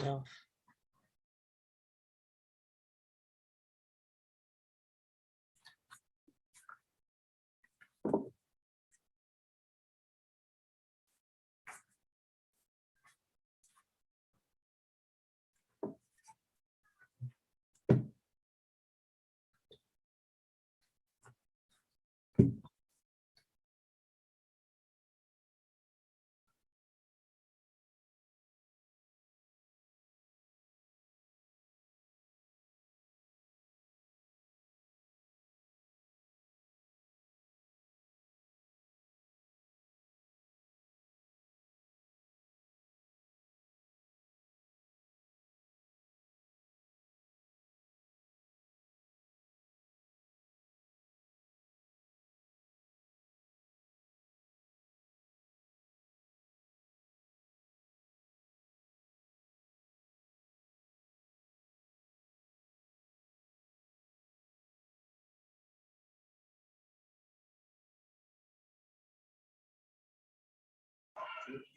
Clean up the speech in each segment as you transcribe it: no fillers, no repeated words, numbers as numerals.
Yeah.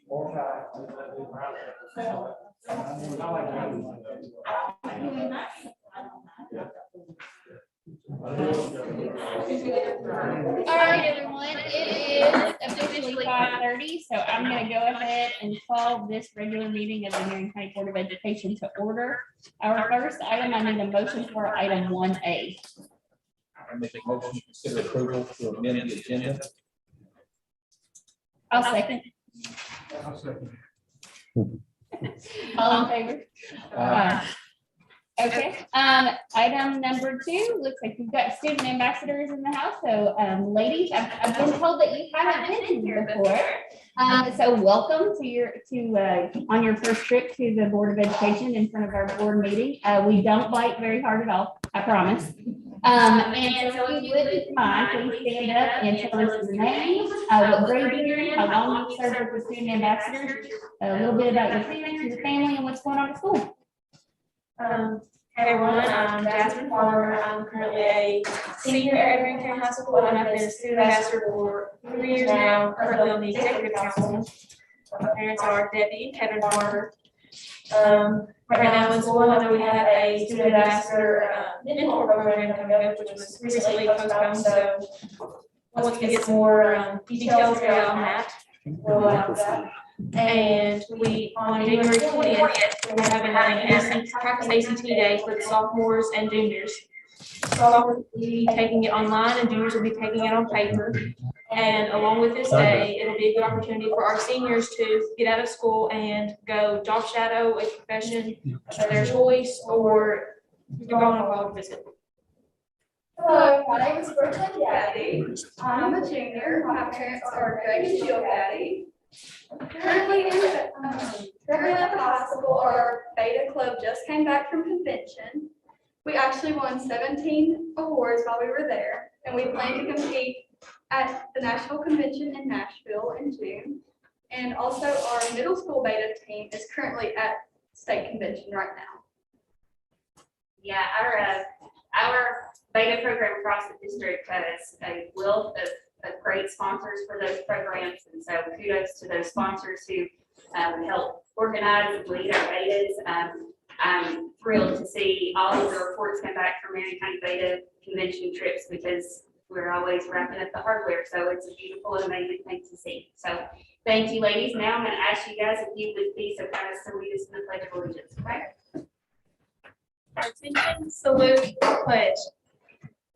All right, everyone, it is officially 5:30, so I'm going to go ahead and call this regular meeting of the Marion County Board of Education to order. Our first item, I need a motion for item 1A. I make a motion to consider approval to amend the agenda. I'll second. All in favor? Okay, item number 2, looks like we've got student ambassadors in the house. So ladies, I've been told that you haven't been here before. So welcome to on your first trip to the Board of Education in front of our board meeting. We don't bite very hard at all, I promise. And so if you wouldn't mind, please stand up and tell us your name, what grade you're in, how long you've served as a student ambassador, a little bit about your parents, your family, and what's going on at school. Hey everyone, I'm Jasmine Farmer. I'm currently a senior at Marion County High School, and I've been a student ambassador for 3 years now, currently on the executive council. My parents are Debbie and Kevin Farmer. Right now in school, I know we have a student ambassador mentor program coming up, which was recently postponed, so once we get more details around that, we'll have that. And we, on January 20th, we're having an practice ACT day for the sophomores and juniors. Sophomores will be taking it online and juniors will be taking it on paper. And along with this day, it'll be a good opportunity for our seniors to get out of school and go job shadow, a profession of their choice, or go on a college visit. Hello, my name is Superintendent Report. I'm a junior. My parents are Greg and Jill Gaddy. Currently at the high school, our Beta Club just came back from convention. We actually won 17 awards while we were there, and we plan to compete at the National Convention in Nashville in June. And also our middle school Beta team is currently at state convention right now. Yeah, our Beta program across the district has a wealth of great sponsors for those programs, and so kudos to those sponsors who help organize and lead our betas. I'm thrilled to see all of the reports come back from Marion County Beta convention trips because we're always wrapping up the hardware, so it's a beautiful and amazing thing to see. So thank you, ladies. Now I'm going to ask you guys if you would be so kind as to lead us in the Pledge of Allegiance. Okay? Attention, salute, pledge.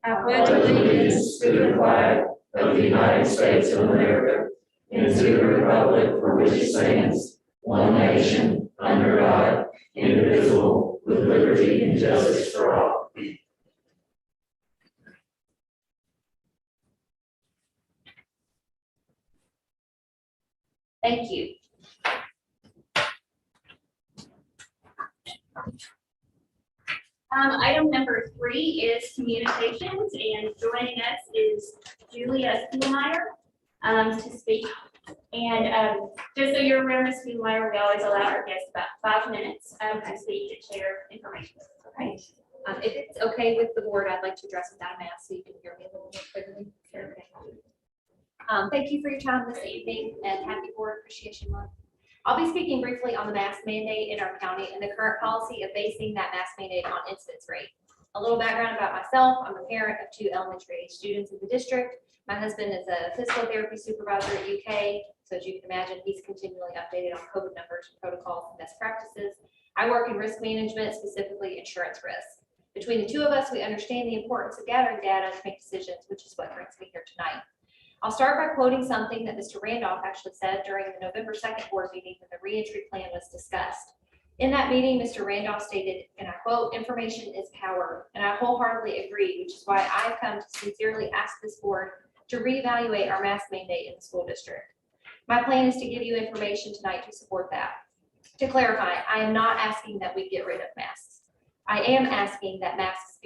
I pledge allegiance to the flag of the United States of America and to the republic for which it stands, one nation, under God, indivisible, with liberty and justice for all. Thank you. Item number 3 is communications, and joining us is Julia Spielmeyer to speak. And just so you're aware, Ms. Spielmeyer, we always allow our guests about 5 minutes to speak and share information. Okay. If it's okay with the board, I'd like to address without a mask so you can hear me a little more clearly. Okay. Thank you for your time this evening and happy Board Appreciation Month. I'll be speaking briefly on the mask mandate in our county and the current policy of basing that mask mandate on incidence rate. A little background about myself. I'm a parent of 2 elementary age students in the district. My husband is a physical therapy supervisor at UK. So as you can imagine, he's continually updated on COVID numbers, protocols, and best practices. I work in risk management, specifically insurance risk. Between the 2 of us, we understand the importance of gathering data to make decisions, which is what brings me here tonight. I'll start by quoting something that Mr. Randolph actually said during the November 2nd board meeting when the reentry plan was discussed. In that meeting, Mr. Randolph stated, and I quote, "Information is power," and I wholeheartedly agree, which is why I've come to sincerely ask this board to reevaluate our mask mandate in the school district. My plan is to give you information tonight to support that. To clarify, I am not asking that we get rid of masks. I am asking that masks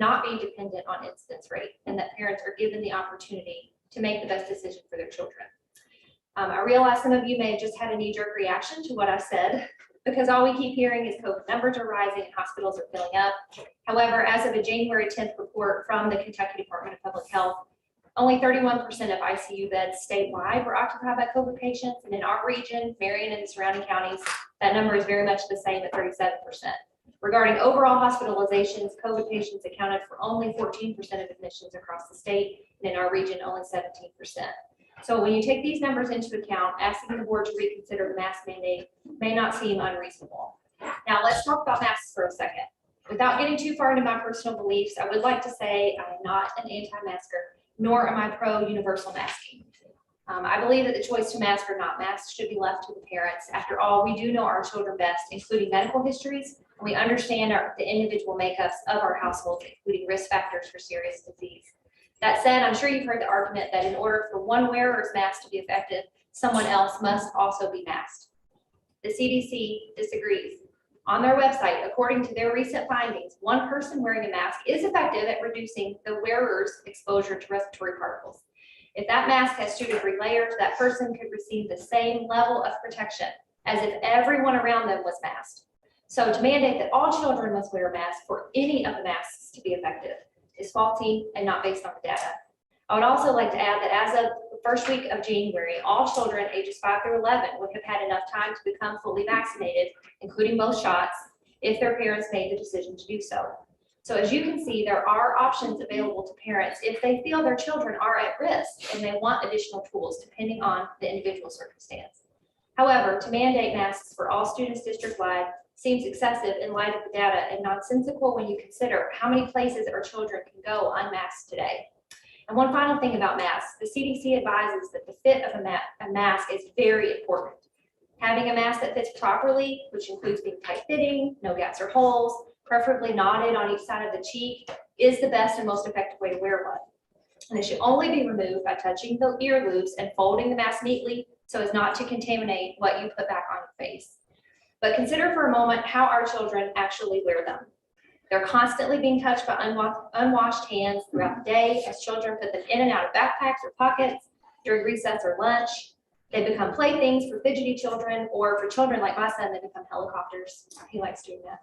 not be dependent on incidence rate, and that parents are given the opportunity to make the best decision for their children. I realize some of you may have just had a knee-jerk reaction to what I said, because all we keep hearing is COVID numbers are rising and hospitals are filling up. However, as of a January 10th report from the Kentucky Department of Public Health, only 31% of ICU beds statewide were occupied by COVID patients, and in our region, Marion and the surrounding counties, that number is very much the same at 37%. Regarding overall hospitalizations, COVID patients accounted for only 14% of admissions across the state, and in our region, only 17%. So when you take these numbers into account, asking the board to reconsider the mask mandate may not seem unreasonable. Now let's talk about masks for a second. Without getting too far into my personal beliefs, I would like to say I am not an anti-masker, nor am I pro-universal masking. I believe that the choice to mask or not mask should be left to the parents. After all, we do know our children best, including medical histories, and we understand the individual makeups of our households, including risk factors for serious disease. That said, I'm sure you've heard the argument that in order for one wearer's mask to be effective, someone else must also be masked. The CDC disagrees. On their website, according to their recent findings, one person wearing a mask is effective at reducing the wearer's exposure to respiratory particles. If that mask has 2 to 3 layers, that person could receive the same level of protection as if everyone around them was masked. So to mandate that all children must wear a mask for any of the masks to be effective is faulty and not based on the data. I would also like to add that as of the first week of January, all children ages 5 through 11 would have had enough time to become fully vaccinated, including both shots, if their parents made the decision to do so. So as you can see, there are options available to parents if they feel their children are at risk and they want additional tools depending on the individual circumstance. However, to mandate masks for all students district-wide seems excessive in light of the data and nonsensical when you consider how many places our children can go unmasked today. And one final thing about masks, the CDC advises that the fit of a mask is very important. Having a mask that fits properly, which includes being tight-fitting, no gaps or holes, preferably knotted on each side of the cheek, is the best and most effective way to wear one. And it should only be removed by touching the ear loops and folding the mask neatly so as not to contaminate what you put back on your face. But consider for a moment how our children actually wear them. They're constantly being touched by unwashed hands throughout the day as children put them in and out of backpacks or pockets during recess or lunch. They become playthings for fidgety children, or for children like my son, they become helicopters. He likes doing that.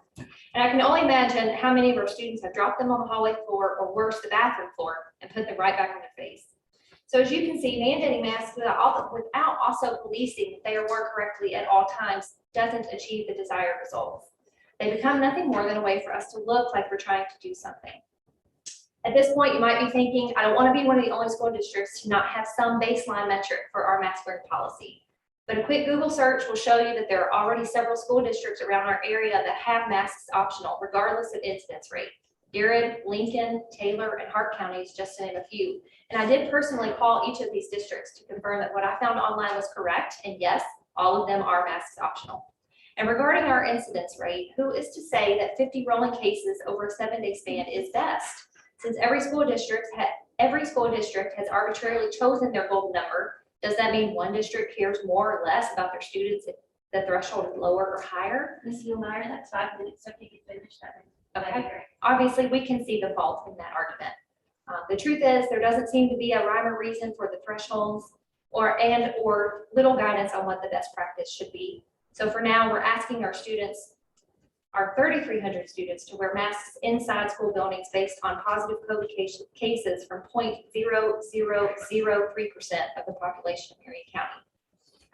And I can only imagine how many of our students have dropped them on the hallway floor, or worse, the bathroom floor, and put them right back on their face. So as you can see, mandating masks without also policing that they are worn correctly at all times doesn't achieve the desired results. They become nothing more than a way for us to look like we're trying to do something. At this point, you might be thinking, I don't want to be one of the only school districts to not have some baseline metric for our mask wearing policy. But a quick Google search will show you that there are already several school districts around our area that have masks optional, regardless of incidence rate. Garrett, Lincoln, Taylor, and Hart counties, just to name a few. And I did personally call each of these districts to confirm that what I found online was correct. And yes, all of them are masks optional. And regarding our incidence rate, who is to say that 50 rolling cases over a 7-day span is best? Since every school district has arbitrarily chosen their golden number, does that mean one district cares more or less about their students if the threshold is lower or higher? Ms. Meyer, that's 5 minutes, so if you could finish that. Okay. Obviously, we can see the fault in that argument. The truth is, there doesn't seem to be a rhyme or reason for the thresholds or little guidance on what the best practice should be. So for now, we're asking our students, our 3,300 students, to wear masks inside school buildings based on positive COVID cases from 0.0003% of the population of Marion County.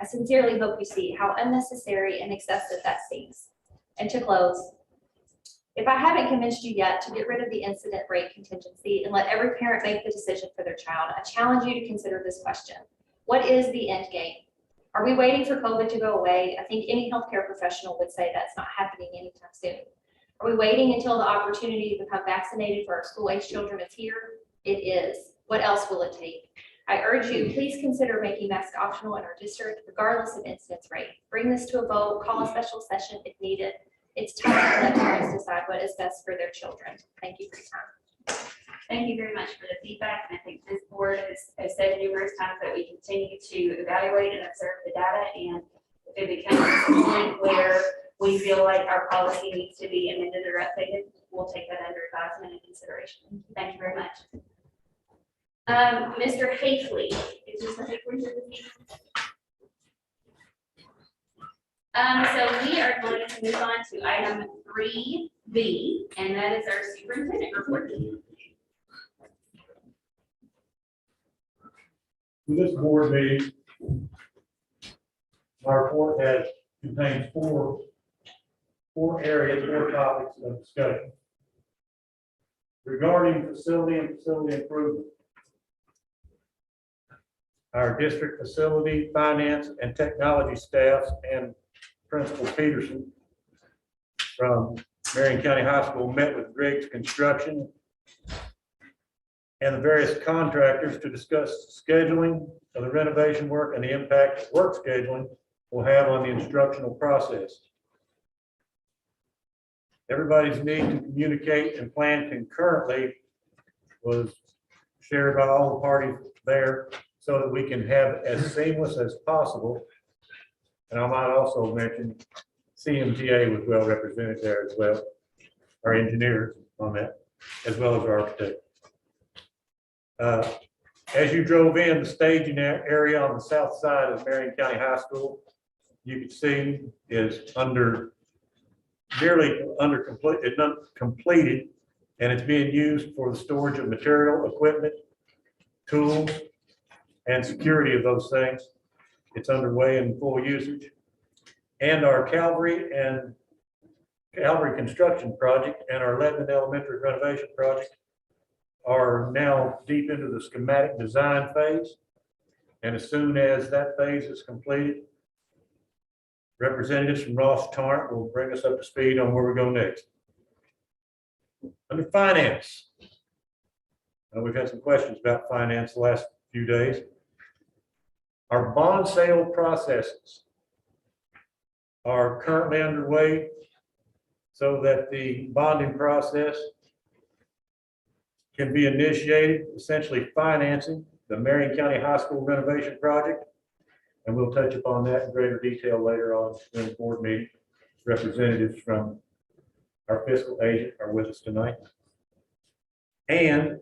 I sincerely hope you see how unnecessary and excessive that seems. And to close, if I haven't convinced you yet to get rid of the incident rate contingency and let every parent make the decision for their child, I challenge you to consider this question. What is the end game? Are we waiting for COVID to go away? I think any healthcare professional would say that's not happening anytime soon. Are we waiting until the opportunity to become vaccinated for our school-age children is here? It is. What else will it take? I urge you, please consider making masks optional in our district, regardless of incidence rate. Bring this to a vote, call a special session if needed. It's time to let parents decide what is best for their children. Thank you for your time. Thank you very much for the feedback, and I think this board has said numerous times that we continue to evaluate and observe the data, and if it becomes a point where we feel like our policy needs to be amended or updated, we'll take that under advisement and consideration. Thank you very much. Mr. Hafley, is Mr. Hafley here this evening? So we are going to move on to item 3B, and that is our superintendent report. For this board meeting, my report contains four areas, four topics of discussion. Regarding facility and facility improvement, our district facility, finance, and technology staffs and Principal Peterson from Marion County High School met with Griggs Construction and the various contractors to discuss scheduling of the renovation work and the impact work scheduling will have on the instructional process. Everybody's need to communicate and plan concurrently was shared by all the parties there so that we can have as seamless as possible. And I might also mention CMTA was well represented there as well, our engineers on that, as well as our architect. As you drove in the staging area on the south side of Marion County High School, you can see is nearly completed, and it's being used for the storage of material, equipment, tools, and security of those things. It's underway in full usage. And our Calvary construction project and our Lebanon Elementary renovation project are now deep into the schematic design phase. And as soon as that phase is completed, representatives from Ross Tarrant will bring us up to speed on where we go next. Under finance, we've had some questions about finance the last few days. Our bond sale processes are currently underway so that the bonding process can be initiated, essentially financing the Marion County High School renovation project. And we'll touch upon that in greater detail later on in the board meeting. Representatives from our fiscal agent are with us tonight. And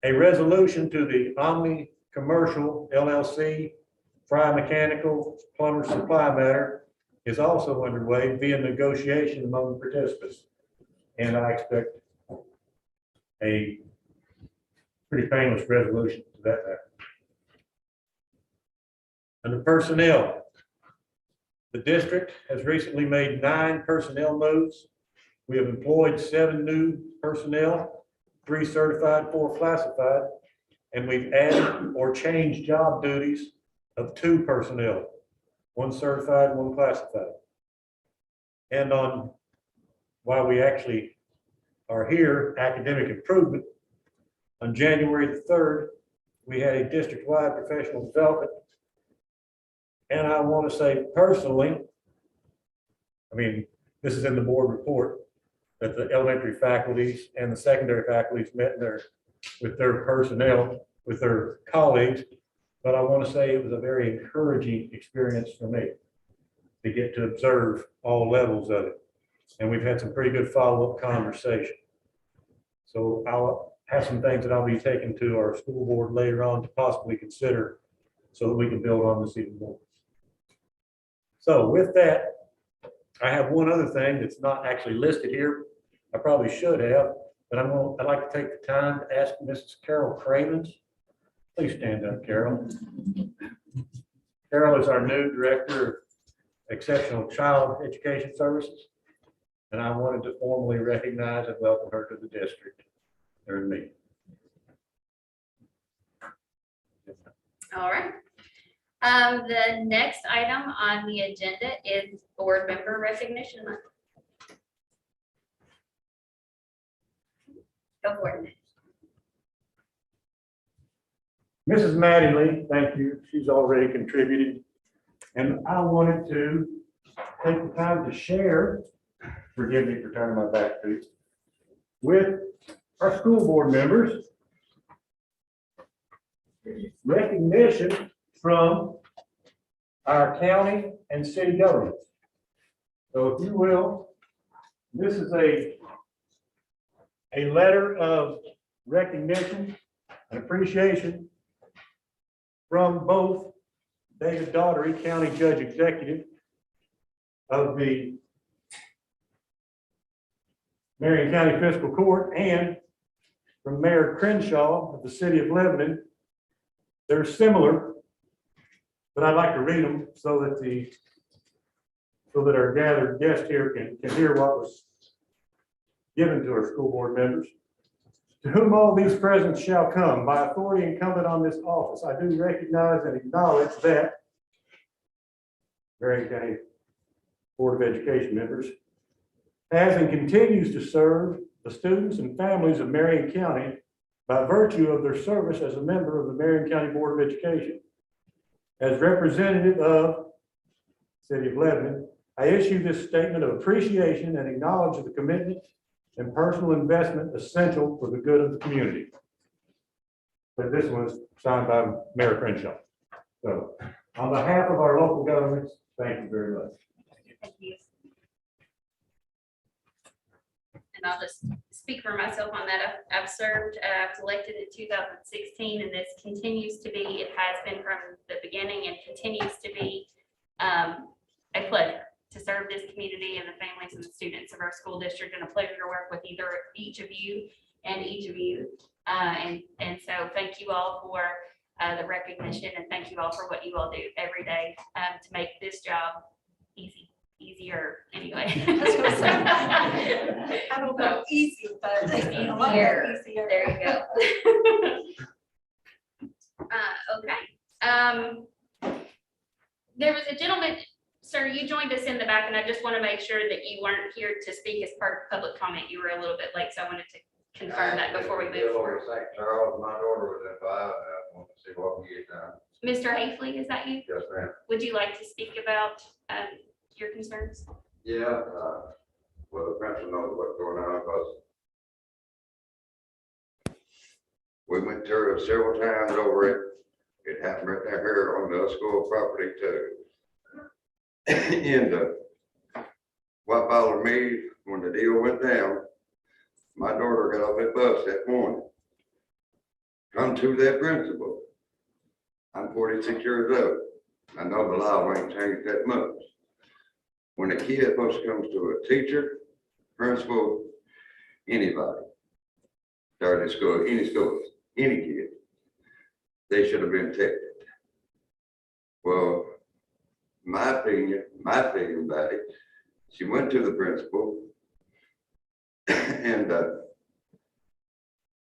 a resolution to the Omni Commercial LLC Fry Mechanical Plumber Supply matter is also underway via negotiation among the participants. And I expect a pretty painless resolution to that matter. Under personnel, the district has recently made 9 personnel moves. We have employed 7 new personnel, 3 certified, 4 classified, and we've added or changed job duties of 2 personnel, 1 certified, 1 classified. And on while we actually are here, academic improvement, on January the 3rd, we had a district-wide professional development. And I want to say personally, I mean, this is in the board report, that the elementary faculties and the secondary faculties met with their personnel, with their colleagues. But I want to say it was a very encouraging experience for me to get to observe all levels of it. And we've had some pretty good follow-up conversation. So I'll have some things that I'll be taking to our school board later on to possibly consider so that we can build on this even more. So with that, I have one other thing that's not actually listed here. I probably should have, but I'd like to take the time to ask Mrs. Carol Cravens. Please stand up, Carol. Carol is our new Director of Exceptional Child Education Services. And I wanted to formally recognize and welcome her to the district during me. All right. The next item on the agenda is board member recognition. Go for it. Mrs. Mattingly, thank you. She's already contributed. And I wanted to take the time to share, forgive me for turning my back to you, with our school board members, recognition from our county and city governments. So if you will, this is a letter of recognition and appreciation from both David Daugherty, County Judge Executive of the Marion County Fiscal Court, and from Mayor Crenshaw of the City of Lebanon. They're similar, but I'd like to read them so that our gathered guest here can hear what was given to our school board members. To whom all these presents shall come, by authority incumbent on this office, I do recognize and acknowledge that Marion County Board of Education members has and continues to serve the students and families of Marion County by virtue of their service as a member of the Marion County Board of Education. As representative of the City of Lebanon, I issue this statement of appreciation and acknowledge the commitment and personal investment essential for the good of the community. But this was signed by Mayor Crenshaw. So on behalf of our local governments, thank you very much. Thank you. And I'll just speak for myself on that. I've served, I was elected in 2016, and this continues to be, it has been from the beginning and continues to be a pleasure to serve this community and the families and the students of our school district, and a pleasure to work with each of you. And so thank you all for the recognition, and thank you all for what you all do every day to make this job easier anyway. I don't know, easy, but Easier. There you go. Okay. There was a gentleman, sir, you joined us in the back, and I just want to make sure that you weren't here to speak as part of public comment. You were a little bit late, so I wanted to confirm that before we move forward. St. Charles, my daughter was in 5, and I want to see what we get done. Mr. Hafley, is that you? Yes, ma'am. Would you like to speak about your concerns? Yeah, well, the principal knows what's going on, because we went through it several times over it. It happened right down here on the school property too. And what bothered me when the deal went down, my daughter got off that bus that morning. Come to that principal. I'm 46 years old. I know the law ain't changed that much. When a kid supposed to come to a teacher, principal, anybody, started school, any kid, they should have been tested. Well, my opinion about it, she went to the principal and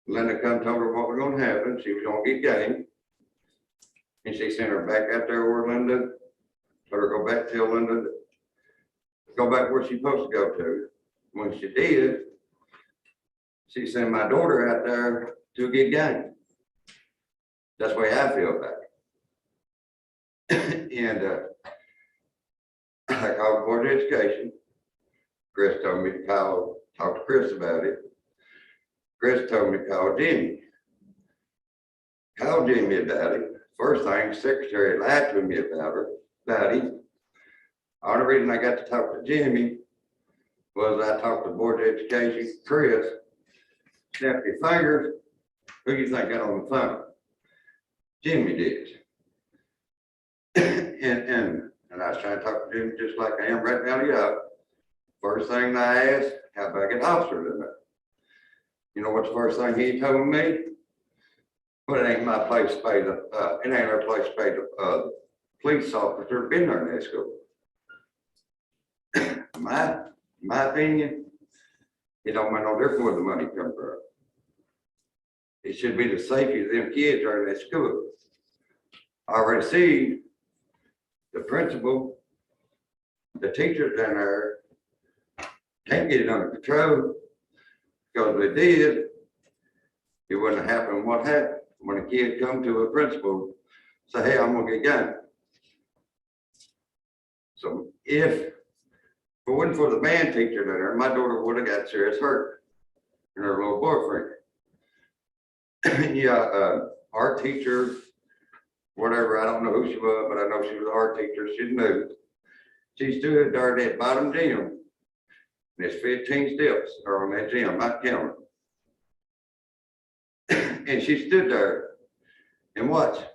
Linda come told her what was gonna happen. She was gonna get game. And she sent her back out there where Linda, let her go back, tell Linda to go back where she's supposed to go to. When she did, she sent my daughter out there to get game. That's the way I feel about it. And I called the Board of Education. Chris told me to talk to Chris about it. Chris told me to call Jimmy. Called Jimmy about it. First thing, secretary lied to me about him. Only reason I got to talk to Jimmy was I talked to the Board of Education, Chris, snapped his fingers. Who do you think got on the phone? Jimmy did. And I was trying to talk to Jimmy just like I am right now to y'all. First thing I asked, how about get officers in there? You know what's the first thing he told me? Well, it ain't my place to pay it ain't our place to pay the police officer been there in that school. My opinion, it don't make no difference where the money comes from. It should be the safety of them kids are in that school. I already see the principal, the teachers down there can't get it under control, because if they did, it wouldn't happen what happened when a kid come to a principal, say, hey, I'm gonna get gun. So if it wasn't for the band teacher there, my daughter would have got serious hurt and her little boyfriend. Yeah, our teacher, whatever, I don't know who she was, but I know she was our teacher. She knew. She stood there at that bottom gym. And there's 15 steps are on that gym, not counting. And she stood there and watched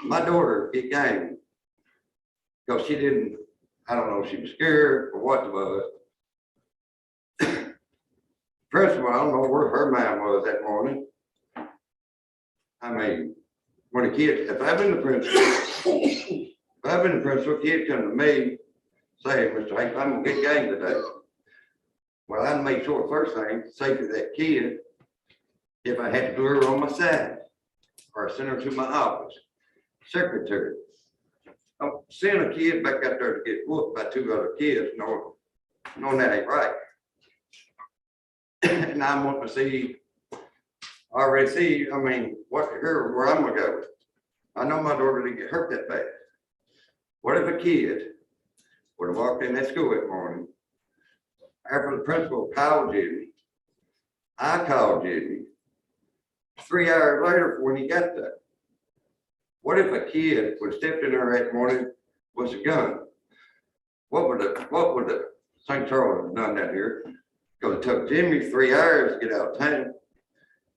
my daughter get game. Because she didn't, I don't know if she was scared or what it was. First of all, I don't know where her mind was that morning. I mean, when a kid, if I've been the principal, kid come to me, say, Mr. Hanks, I'm gonna get game today. Well, I'd make sure first thing, safety of that kid, if I had to do her on my side, or send her to my office, secretary. Don't send a kid back out there to get whooped by 2 other kids, knowing that ain't right. And I'm wanting to see, I already see, I mean, where I'm gonna go. I know my daughter didn't get hurt that bad. What if a kid would have walked in that school that morning, after the principal called Jimmy, I called Jimmy, 3 hours later when he got there? What if a kid would have stepped in there that morning with a gun? What would the St. Charles have done that here? Because it took Jimmy 3 hours to get out of town.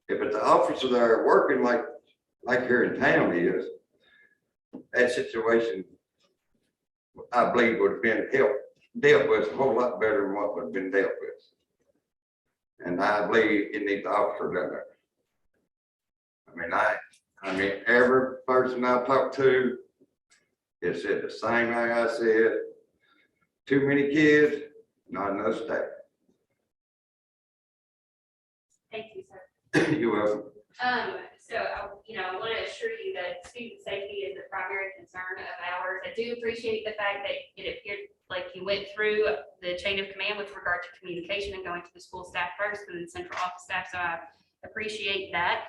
If it's the officer there working like here in town is, that situation, I believe, would have been dealt with a whole lot better than what would have been dealt with. And I believe it needs the officer down there. I mean, every person I talked to, it said the same thing I said. Too many kids, not enough staff. Thank you, sir. You're welcome. So, I want to assure you that student safety is a primary concern of ours. I do appreciate the fact that it appeared like you went through the chain of command with regard to communication and going to the school staff first and then central office staff. So I appreciate that.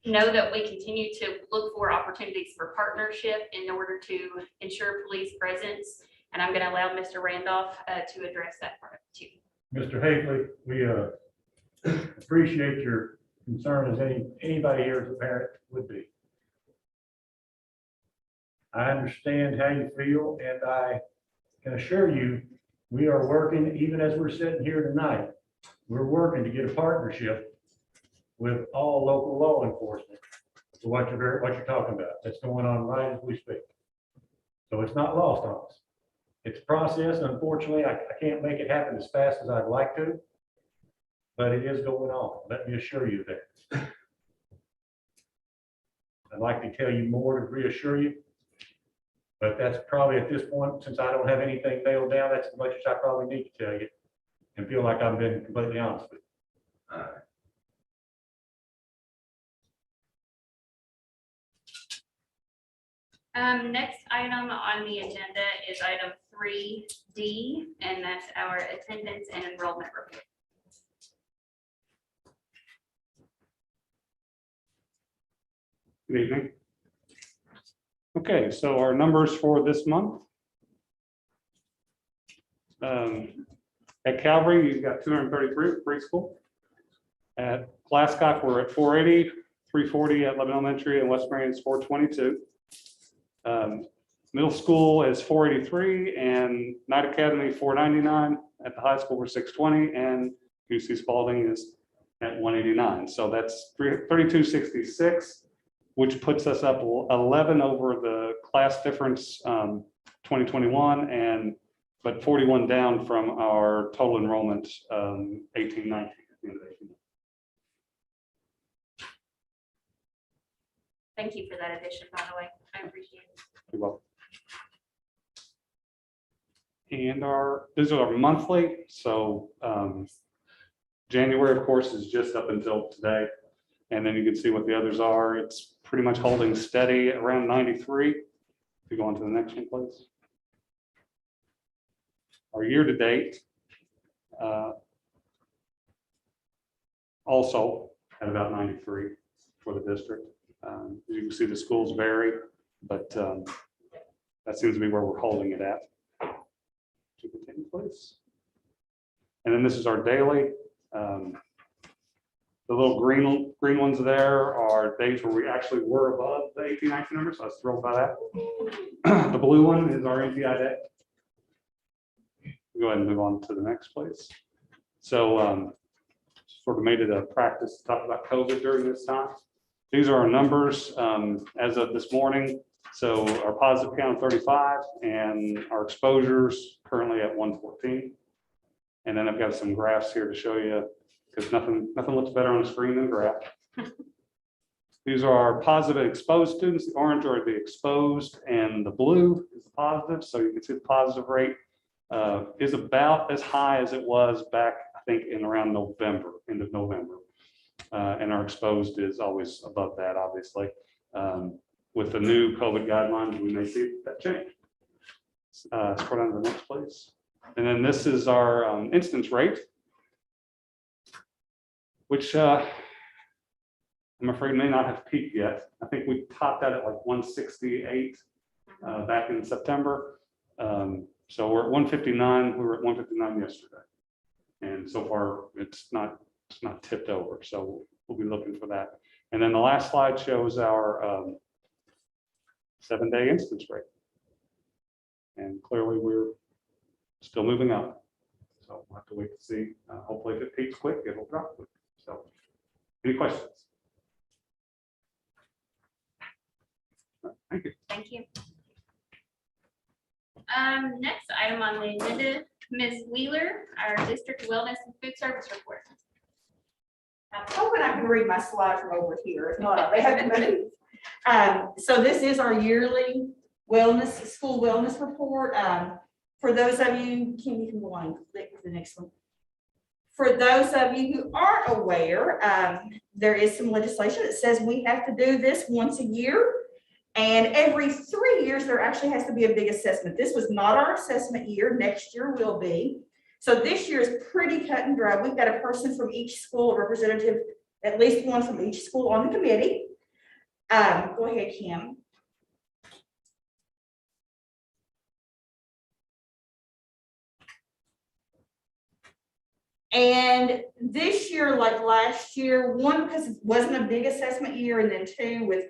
Know that we continue to look for opportunities for partnership in order to ensure police presence. And I'm going to allow Mr. Randolph to address that part too. Mr. Hagley, we appreciate your concern as anybody here as a parent would be. I understand how you feel, and I can assure you, we are working, even as we're sitting here tonight, we're working to get a partnership with all local law enforcement to what you're talking about. That's going on right as we speak. So it's not lost on us. It's a process. Unfortunately, I can't make it happen as fast as I'd like to, but it is going on. Let me assure you that. I'd like to tell you more to reassure you, but that's probably at this point, since I don't have anything nailed down, that's as much as I probably need to tell you and feel like I've been completely honest with you. Next item on the agenda is item 3D, and that's our attendance and enrollment report. Good evening. Okay, so our numbers for this month. At Calvary, you've got 233 preschool. At Glasscock, we're at 480, 340 at Lebanon Elementary, and West Marion is 422. Middle school is 483, and Night Academy 499. At the high school, we're 620, and UC Spalding is at 189. So that's 3266, which puts us up 11 over the class difference 2021, but 41 down from our total enrollment 1819. Thank you for that addition, by the way. I appreciate it. You're welcome. And these are our monthly, so January, of course, is just up until today. And then you can see what the others are. It's pretty much holding steady around 93. If you go on to the next one, please. Our year-to-date also at about 93 for the district. As you can see, the schools vary, but that seems to be where we're holding it at. To continue, please. And then this is our daily. The little green ones there are days where we actually were above the 18-19 number, so I was thrilled by that. The blue one is our MPI day. Go ahead and move on to the next place. So sort of made it a practice to talk about COVID during this time. These are our numbers as of this morning. So our positive count of 35 and our exposures currently at 114. And then I've got some graphs here to show you, because nothing looks better on a screen than a graph. These are our positive exposed students. The orange are the exposed and the blue is the positive. So you can see the positive rate is about as high as it was back, I think, in around November, end of November. And our exposed is always above that, obviously. With the new COVID guidelines, we may see that change. Scroll down to the next, please. And then this is our instance rate, which I'm afraid may not have peaked yet. I think we topped out at like 168 back in September. So we're at 159. We were at 159 yesterday, and so far it's not tipped over. So we'll be looking for that. And then the last slide shows our 7-day instance rate, and clearly we're still moving up. So we'll have to wait to see. Hopefully, if it peaks quick, it'll drop quick. So, any questions? Thank you. Thank you. Next item on the agenda, Ms. Wheeler, our district wellness and food service report. I'm hoping I can read my slide from over here. If not, they have to move. So this is our yearly school wellness report. For those of you, you can go on and click the next one. For those of you who aren't aware, there is some legislation that says we have to do this once a year. And every 3 years, there actually has to be a big assessment. This was not our assessment year. Next year will be. So this year is pretty cut and dry. We've got a person from each school, a representative, at least one from each school on the committee. Go ahead, Kim. And this year, like last year, one, because it wasn't a big assessment year, and then two, with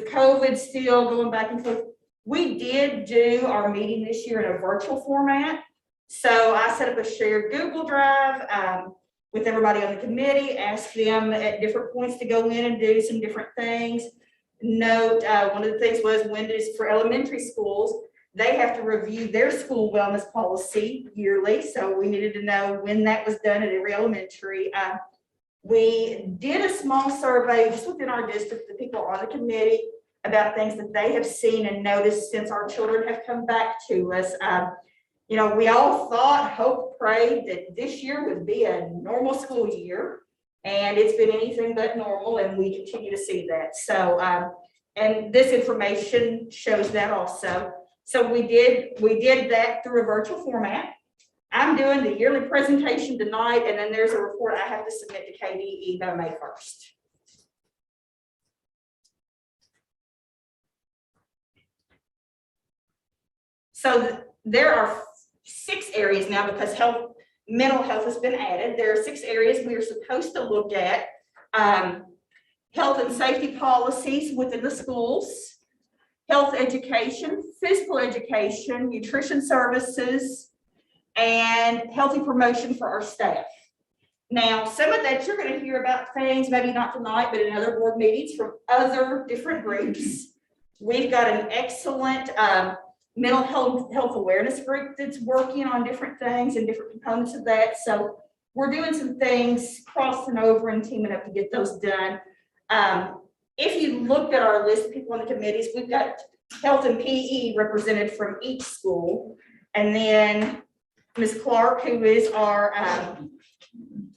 COVID still going back and forth, we did do our meeting this year in a virtual format. So I set up a shared Google Drive with everybody on the committee, asked them at different points to go in and do some different things. Note, one of the things was when it is for elementary schools, they have to review their school wellness policy yearly. So we needed to know when that was done at every elementary. We did a small survey just within our district, the people on the committee, about things that they have seen and noticed since our children have come back to us. You know, we all thought, hoped, prayed that this year would be a normal school year, and it's been anything but normal, and we continue to see that. So, and this information shows that also. So we did that through a virtual format. I'm doing the yearly presentation tonight, and then there's a report I have to submit to KDE by May 1st. So there are 6 areas now because mental health has been added. There are 6 areas we are supposed to look at. Health and safety policies within the schools, health education, physical education, nutrition services, and healthy promotion for our staff. Now, some of that you're going to hear about things, maybe not tonight, but in other board meetings from other different groups. We've got an excellent mental health awareness group that's working on different things and different components of that. So we're doing some things, crossing over and teaming up to get those done. if you looked at our list of people on the committees, we've got health and PE represented from each school. And then Ms. Clark, who is our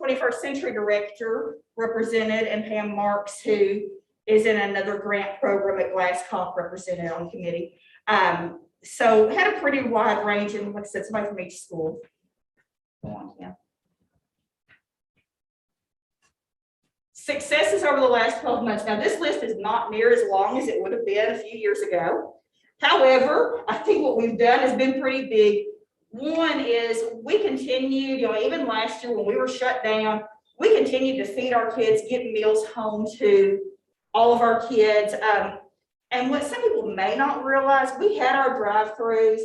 21st Century Director, represented, and Pam Marks, who is in another grant program at Glasscock, represented on the committee. So had a pretty wide range, and like I said, somebody from each school. Go on, yeah. Successes over the last 12 months. Now, this list is not near as long as it would have been a few years ago. However, I think what we've done has been pretty big. One is we continued, even last year when we were shut down, we continued to feed our kids, get meals home to all of our kids. And what some people may not realize, we had our drive-throughs,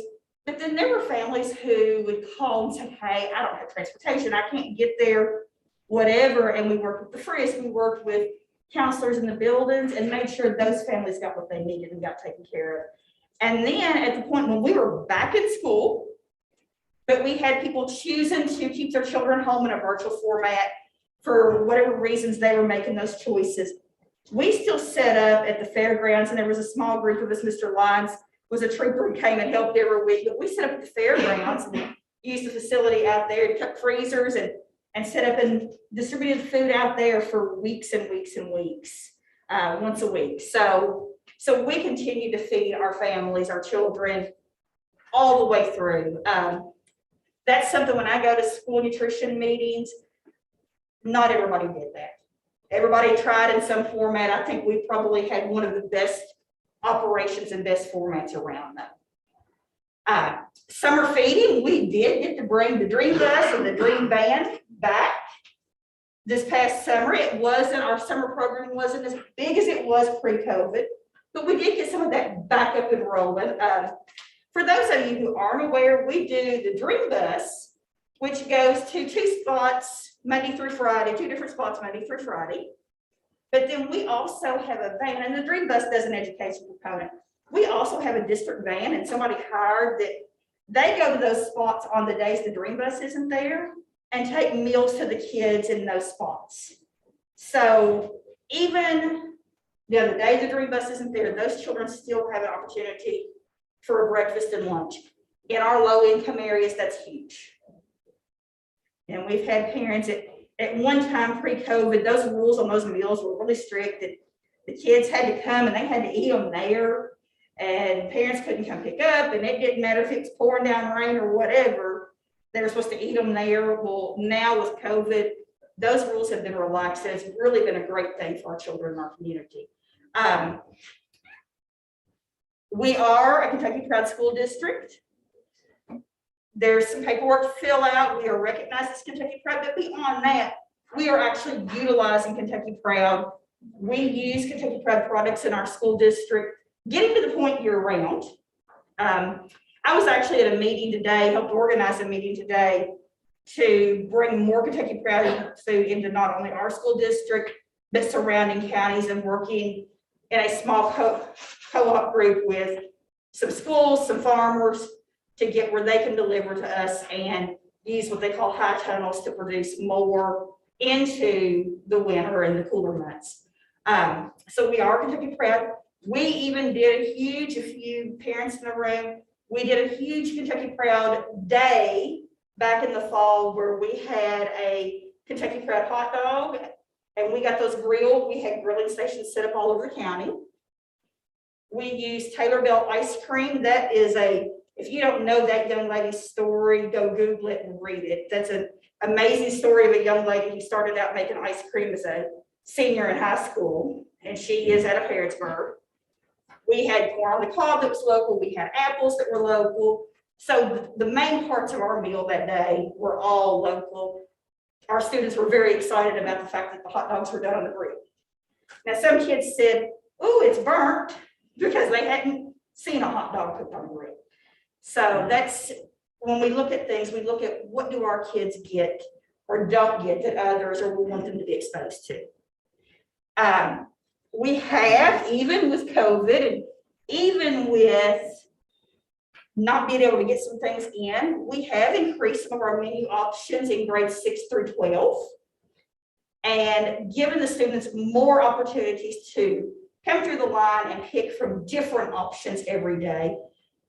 but then there were families who would call and say, hey, I don't have transportation, I can't get there, whatever. And we worked with the FRIS, we worked with counselors in the buildings and made sure those families got what they needed and got taken care of. And then at the point when we were back in school, but we had people choosing to keep their children home in a virtual format for whatever reasons they were making those choices. We still set up at the fairgrounds, and there was a small group of us. Mr. Lyons was a trooper and came and helped every week, but we set up at the fairgrounds and used the facility out there to cut freezers and set up and distributed food out there for weeks and weeks and weeks, once a week. So we continue to feed our families, our children, all the way through. That's something when I go to school nutrition meetings, not everybody did that. Everybody tried in some format. I think we probably had one of the best operations and best formats around them. Summer feeding, we did get to bring the Dream Bus and the Dream Band back this past summer. Our summer program wasn't as big as it was pre-COVID, but we did get some of that back up and rolling. For those of you who aren't aware, we do the Dream Bus, which goes to 2 spots Monday through Friday, 2 different spots Monday through Friday. But then we also have a van, and the Dream Bus does an education component. We also have a district van, and somebody hired that they go to those spots on the days the Dream Bus isn't there and take meals to the kids in those spots. So even the other day the Dream Bus isn't there, those children still have an opportunity for a breakfast and lunch. In our low income areas, that's huge. And we've had parents at one time pre-COVID, those rules on those meals were really strict, that the kids had to come and they had to eat them there, and parents couldn't come pick up, and it didn't matter if it was pouring down rain or whatever, they were supposed to eat them there. Well, now with COVID, those rules have been relaxed, and it's really been a great thing for our children in our community. We are a Kentucky Proud School District. There's some paperwork to fill out. We are recognized as Kentucky Proud, but beyond that, we are actually utilizing Kentucky Proud. We use Kentucky Proud products in our school district, getting to the point year round. I was actually at a meeting today, helped organize a meeting today to bring more Kentucky Proud food into not only our school district, but surrounding counties, and working in a small co-op group with some schools, some farmers, to get where they can deliver to us and use what they call high tunnels to produce more into the winter and the cooler months. So we are Kentucky Proud. We even did a huge, a few parents in the room, we did a huge Kentucky Proud day back in the fall where we had a Kentucky Proud hot dog, and we got those grilled. We had grilling stations set up all over the county. We used Taylor Bell ice cream. That is if you don't know that young lady's story, go Google it and read it. That's an amazing story of a young lady who started out making ice cream as a senior in high school, and she is out of Harrodsburg. We had corn on the cob that was local. We had apples that were local. So the main parts of our meal that day were all local. Our students were very excited about the fact that the hot dogs were done on the grill. Now, some kids said, "Oh, it's burnt," because they hadn't seen a hot dog cooked on the grill. So that's, when we look at things, we look at what do our kids get or don't get that others, or we want them to be exposed to. We have, even with COVID and even with not being able to get some things in, we have increased some of our menu options in grades 6 through 12 and given the students more opportunities to come through the line and pick from different options every day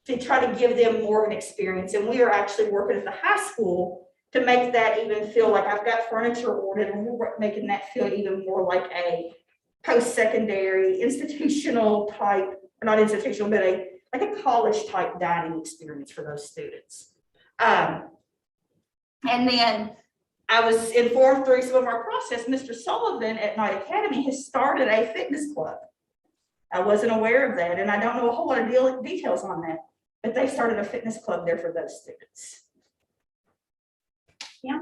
to try to give them more of an experience. And we are actually working at the high school to make that even feel like I've got furniture ordered, and we're making that feel even more like a post-secondary institutional type, not institutional, but like a college type dining experience for those students. And then I was informed through some of our process, Mr. Sullivan at Knight Academy has started a fitness club. I wasn't aware of that, and I don't know a whole lot of details on that, but they started a fitness club there for those students. Yeah,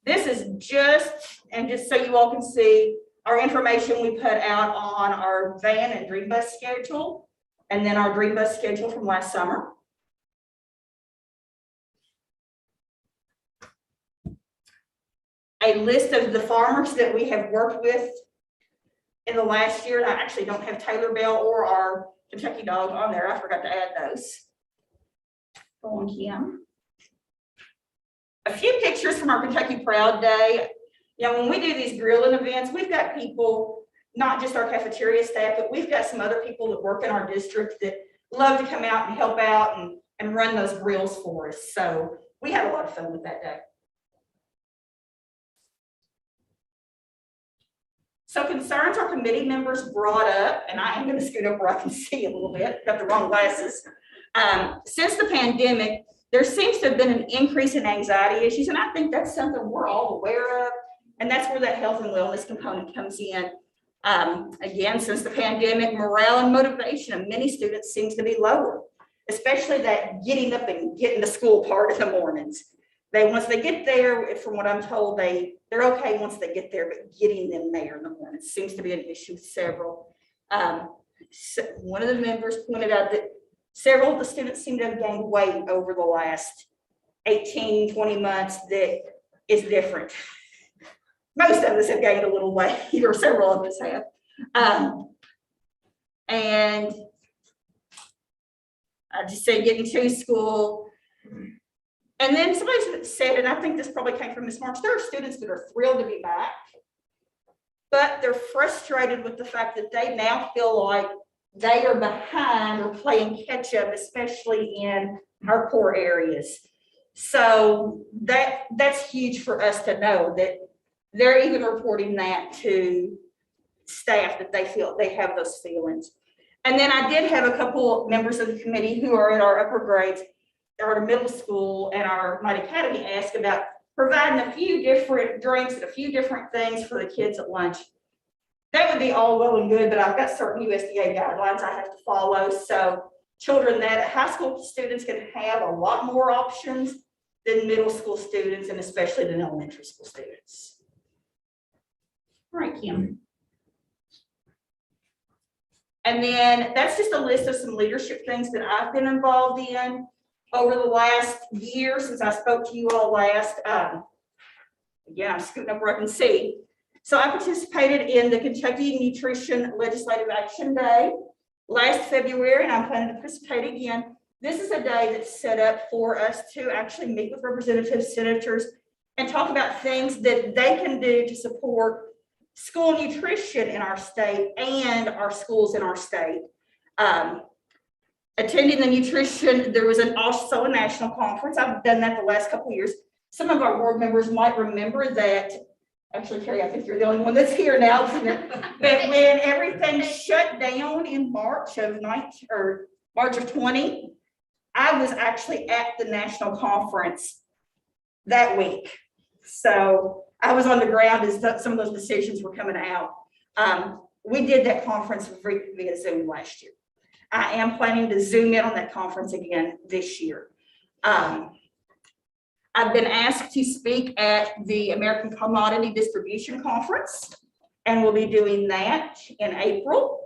this is just so you all can see our information we put out on our van and dream bus schedule, and then our dream bus schedule from last summer. A list of the farmers that we have worked with in the last year. And I actually don't have Taylor Bell or our Kentucky dog on there. I forgot to add those. Go on, Kim. A few pictures from our Kentucky Proud Day. You know, when we do these grilling events, we've got people, not just our cafeteria staff, but we've got some other people that work in our district that love to come out and help out and run those grills for us. So we had a lot of fun with that day. So concerns our committee members brought up, and I am going to scoot up where I can see a little bit, got the wrong glasses. Since the pandemic, there seems to have been an increase in anxiety issues, and I think that's something we're all aware of, and that's where that health and wellness component comes in. Again, since the pandemic, morale and motivation of many students seems to be lower, especially that getting up and getting to school part in the mornings. Once they get there, from what I'm told, they're okay once they get there, but getting them there in the morning seems to be an issue with several. So one of the members pointed out that several of the students seem to have gained weight over the last 18, 20 months that is different. Most of us have gained a little weight, or several of us have. And I just say getting to school. And then somebody said, and I think this probably came from Ms. March, there are students that are thrilled to be back, but they're frustrated with the fact that they now feel like they are behind or playing catch up, especially in our core areas. So that's huge for us to know that they're even reporting that to staff, that they feel they have those feelings. And then I did have a couple members of the committee who are in our upper grades, our middle school and our Knight Academy, ask about providing a few different drinks and a few different things for the kids at lunch. That would be all well and good, but I've got certain USDA guidelines I have to follow. So children that high school students can have a lot more options than middle school students, and especially than elementary school students. All right, Kim. And then that's just a list of some leadership things that I've been involved in over the last year since I spoke to you all last. Again, I'm scooting up where I can see. So I participated in the Kentucky Nutrition Legislative Action Day last February, and I'm planning to participate again. This is a day that's set up for us to actually meet with representatives, senators, and talk about things that they can do to support school nutrition in our state and our schools in our state. Attending the nutrition, there was also a national conference. I've done that the last couple of years. Some of our board members might remember that. Actually, Carrie, I think you're the only one that's here now. But when everything shut down in March of 20, I was actually at the national conference that week. So I was on the ground as some of those decisions were coming out. We did that conference via Zoom last year. I am planning to Zoom in on that conference again this year. I've been asked to speak at the American Commodity Distribution Conference, and we'll be doing that in April.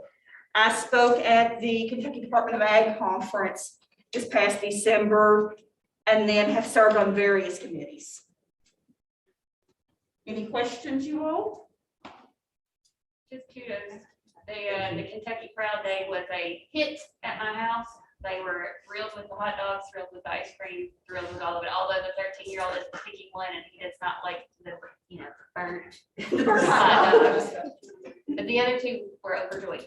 I spoke at the Kentucky Department of Ag Conference this past December, and then have served on various committees. Any questions, you all? Just kudos. The Kentucky Proud Day was a hit at my house. They were thrilled with the hot dogs, thrilled with the ice cream, thrilled with all of it, although the 13-year-old is picking one and he does not like the, burnt hot dogs. But the other two were overjoyed.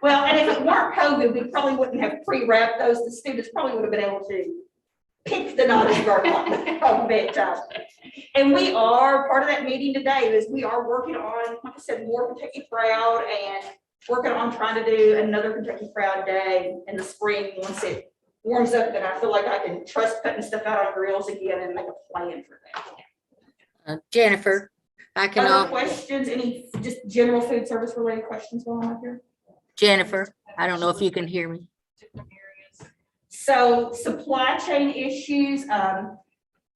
Well, and if it weren't COVID, we probably wouldn't have pre-wrapped those. The students probably would have been able to pick the naughty burger on bedtime. And we are, part of that meeting today is we are working on, like I said, more Kentucky Proud and working on trying to do another Kentucky Proud Day in the spring once it warms up, and I feel like I can trust putting stuff out on grills again and make a plan for that. Jennifer, I can, Other questions, any just general food service related questions while I'm up here? Jennifer, I don't know if you can hear me. So supply chain issues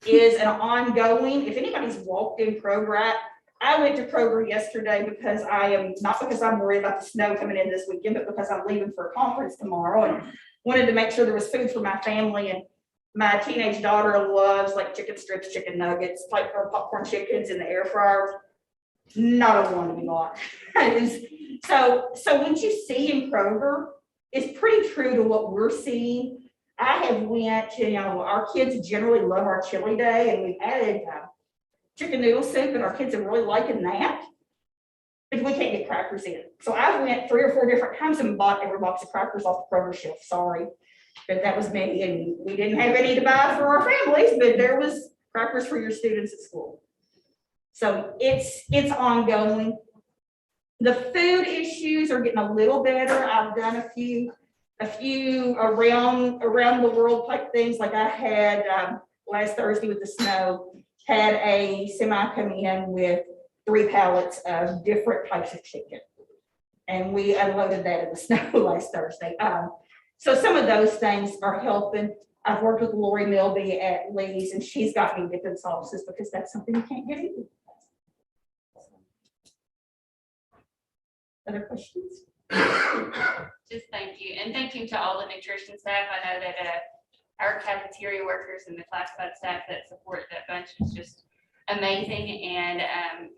is an ongoing, if anybody's walked in Kroger, I went to Kroger yesterday because not because I'm worried about the snow coming in this weekend, but because I'm leaving for a conference tomorrow and wanted to make sure there was food for my family. And my teenage daughter loves like chicken strips, chicken nuggets, like or popcorn chickens in the air fryer. Not a one to be bought. So what you see in Kroger is pretty true to what we're seeing. I have went to, our kids generally love our chili day, and we've added chicken noodle soup, and our kids are really liking that. But we can't get crackers in. So I went 3 or 4 different times and bought every box of crackers off the Kroger shelf. Sorry, but that was me, and we didn't have any to buy for our families, but there was crackers for your students at school. So it's ongoing. The food issues are getting a little better. I've done a few around the world type things. Like I had last Thursday with the snow, had a semi come in with 3 pallets of different types of chicken, and we unloaded that in the snow last Thursday. So some of those things are helping. I've worked with Lori Milby at Lee's, and she's got me dipping sauces because that's something you can't get easy. Other questions? Just thank you. And thank you to all the nutrition staff. I know that our cafeteria workers and the classified staff that support that bunch is just amazing, and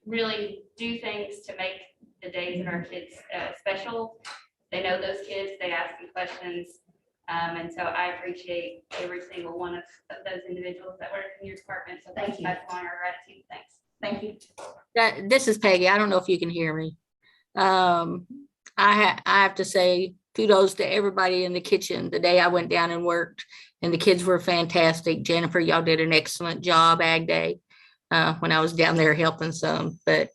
really do things to make the days of our kids special. They know those kids, they ask them questions. And so I appreciate every single one of those individuals that work in your department. So thank you. That's my gratitude. Thanks. Thank you. This is Peggy. I don't know if you can hear me. I have to say kudos to everybody in the kitchen. The day I went down and worked, and the kids were fantastic. Jennifer, y'all did an excellent job Ag Day when I was down there helping some, but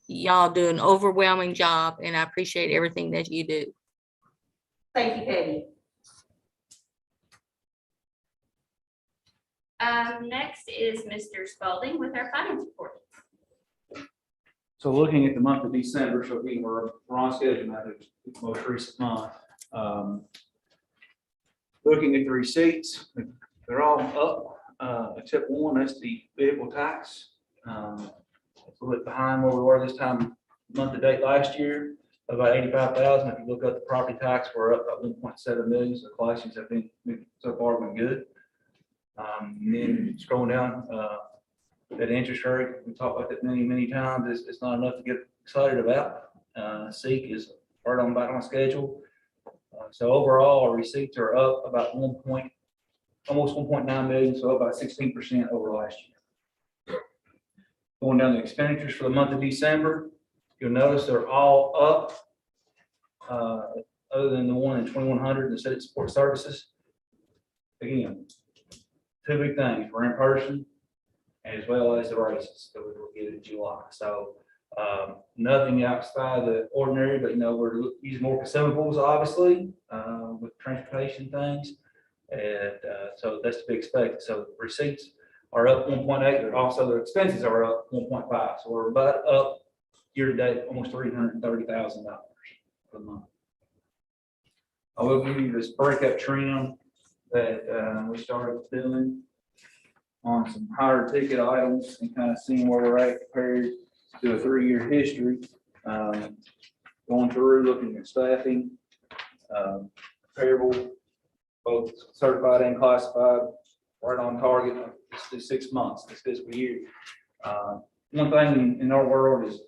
y'all do an overwhelming job, and I appreciate everything that you do. Thank you, Peggy. Next is Mr. Spalding with our finance report. So looking at the month of December, so we're on schedule now, the most recent month. Looking at the receipts, they're all up, except one, that's the vehicle tax. It's a little bit behind where we were this time, month to date last year, about 85,000. If you look at the property tax, we're up about 1.7 million. So collections have been so far been good. And then scrolling down, that interest rate, we talked about that many times. It's not enough to get excited about. SEEK is right on back on schedule. So overall, our receipts are up about almost 1.9 million, so up about 16% over last year. Going down the expenditures for the month of December, you'll notice they're all up, other than the one in 2100, the city support services. Again, 2 big things: we're in person, as well as the races that we will get in July. So nothing outside the ordinary, but we're using more consumables, obviously, with transportation things. And so that's to be expected. So receipts are up 1.8, but also their expenses are up 1.5. So we're about up year to date, almost $330,000 for the month. I will give you this breakup trim that we started doing on some higher ticket items and kind of seeing where we're at compared to a 3-year history. Going through, looking at staffing, comparable, both certified and classified, right on target. It's 6 months, this fiscal year. One thing in our world is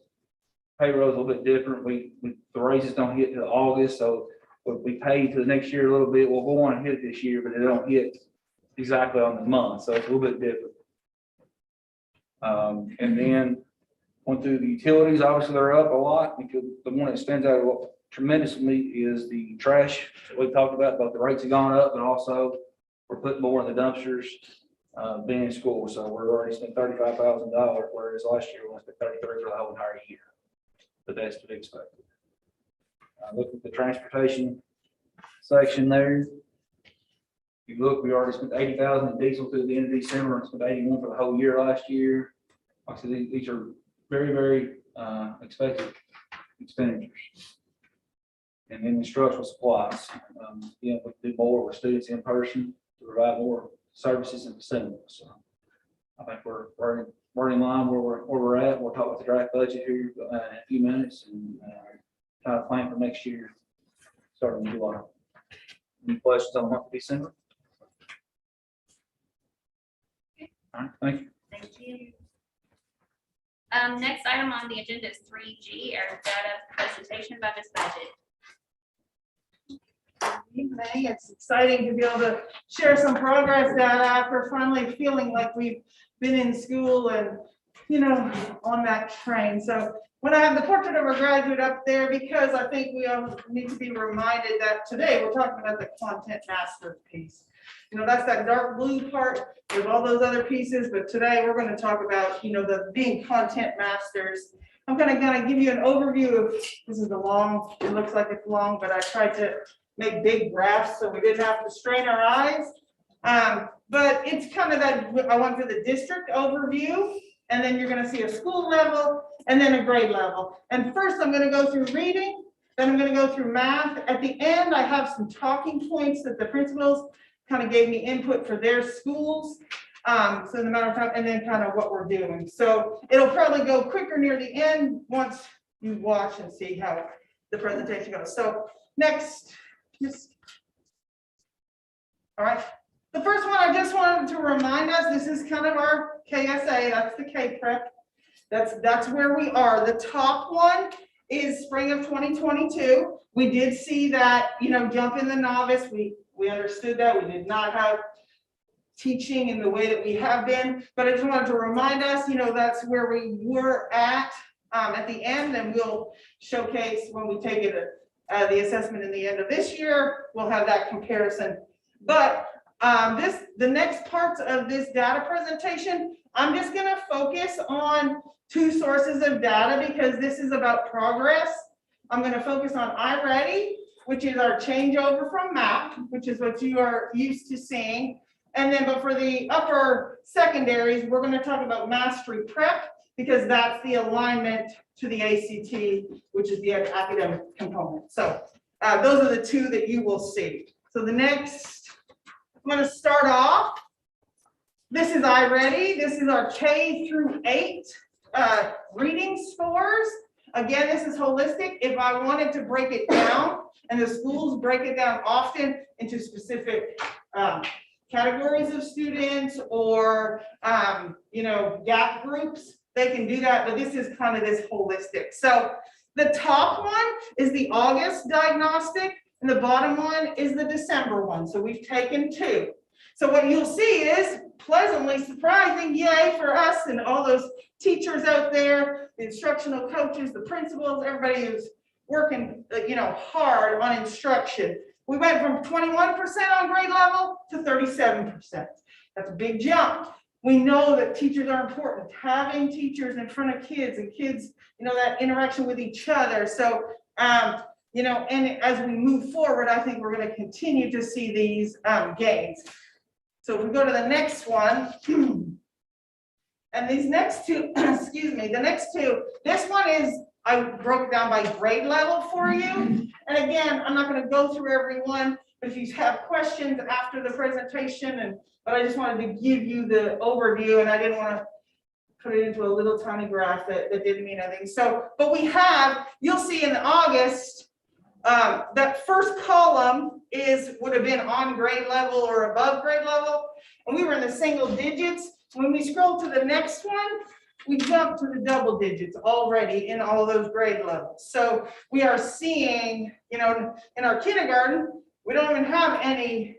payroll is a little bit different. The raises don't hit till August, so what we pay for the next year a little bit, we'll go on and hit it this year, but they don't hit exactly on the month, so it's a little bit different. And then went through the utilities, obviously they're up a lot, because the one that stands out tremendously is the trash that we talked about, both the rates have gone up, but also we're putting more in the dumpsters, being in school, so we're already spent $35,000, whereas last year we only spent 33 for the whole entire year. But that's to be expected. Look at the transportation section there. You look, we already spent 80,000 in diesel through the end of December, and spent 81 for the whole year last year. Like I said, these are very, very expected expenditures. And then instructional supplies. We do more with students in person to provide more services and facilities. So I think we're in line where we're at. We'll talk about the draft budget here in a few minutes and try to plan for next year, starting in July. Any questions on the month of December? All right, thank you. Thank you. Next item on the agenda is 3G, our data presentation by Ms. Budget. It's exciting to be able to share some progress data after finally feeling like we've been in school and, on that train. So when I have the portrait of a graduate up there, because I think we all need to be reminded that today we're talking about the content master piece. That's that dark blue part. There's all those other pieces, but today we're going to talk about, the being content masters. I'm going to give you an overview of, this is it looks like it's long, but I tried to make big graphs so we didn't have to strain our eyes. But it's kind of that, I went through the district overview, and then you're going to see a school level and then a grade level. And first I'm going to go through reading, then I'm going to go through math. At the end, I have some talking points that the principals kind of gave me input for their schools. So in the amount of time, and then kind of what we're doing. So it'll probably go quicker near the end once you watch and see how the presentation goes. So next, all right. The first one, I just wanted to remind us, this is kind of our KSA, that's the K-Prep. That's where we are. The top one is spring of 2022. We did see that, jump in the novice. We understood that. We did not have teaching in the way that we have been, but I just wanted to remind us, that's where we were at the end, and we'll showcase when we take it the assessment in the end of this year. We'll have that comparison. But the next parts of this data presentation, I'm just going to focus on two sources of data because this is about progress. I'm going to focus on iReady, which is our changeover from MAP, which is what you are used to seeing. And then, but for the upper secondaries, we're going to talk about Mastery Prep because that's the alignment to the ACT, which is the academic component. So those are the two that you will see. So the next, I'm going to start off. This is iReady. This is our K through 8 reading scores. Again, this is holistic. If I wanted to break it down, and the schools break it down often into specific categories of students or, gap groups, they can do that, but this is kind of this holistic. So the top one is the August diagnostic, and the bottom one is the December one. So we've taken two. So what you'll see is pleasantly surprising, yay for us and all those teachers out there, the instructional coaches, the principals, everybody who's working, hard on instruction. We went from 21% on grade level to 37%. That's a big jump. We know that teachers are important. Having teachers in front of kids and kids, that interaction with each other. So, and as we move forward, I think we're going to continue to see these gains. So if we go to the next one, and these next two, the next two, this one is, I broke it down by grade level for you. And again, I'm not going to go through every one, but if you have questions after the presentation, but I just wanted to give you the overview, and I didn't want to put it into a little tiny graph that didn't mean anything. So, but you'll see in August, that first column would have been on grade level or above grade level, and we were in the single digits. When we scroll to the next one, we jumped to the double digits already in all those grade levels. So we are seeing, in our kindergarten, we don't even have any,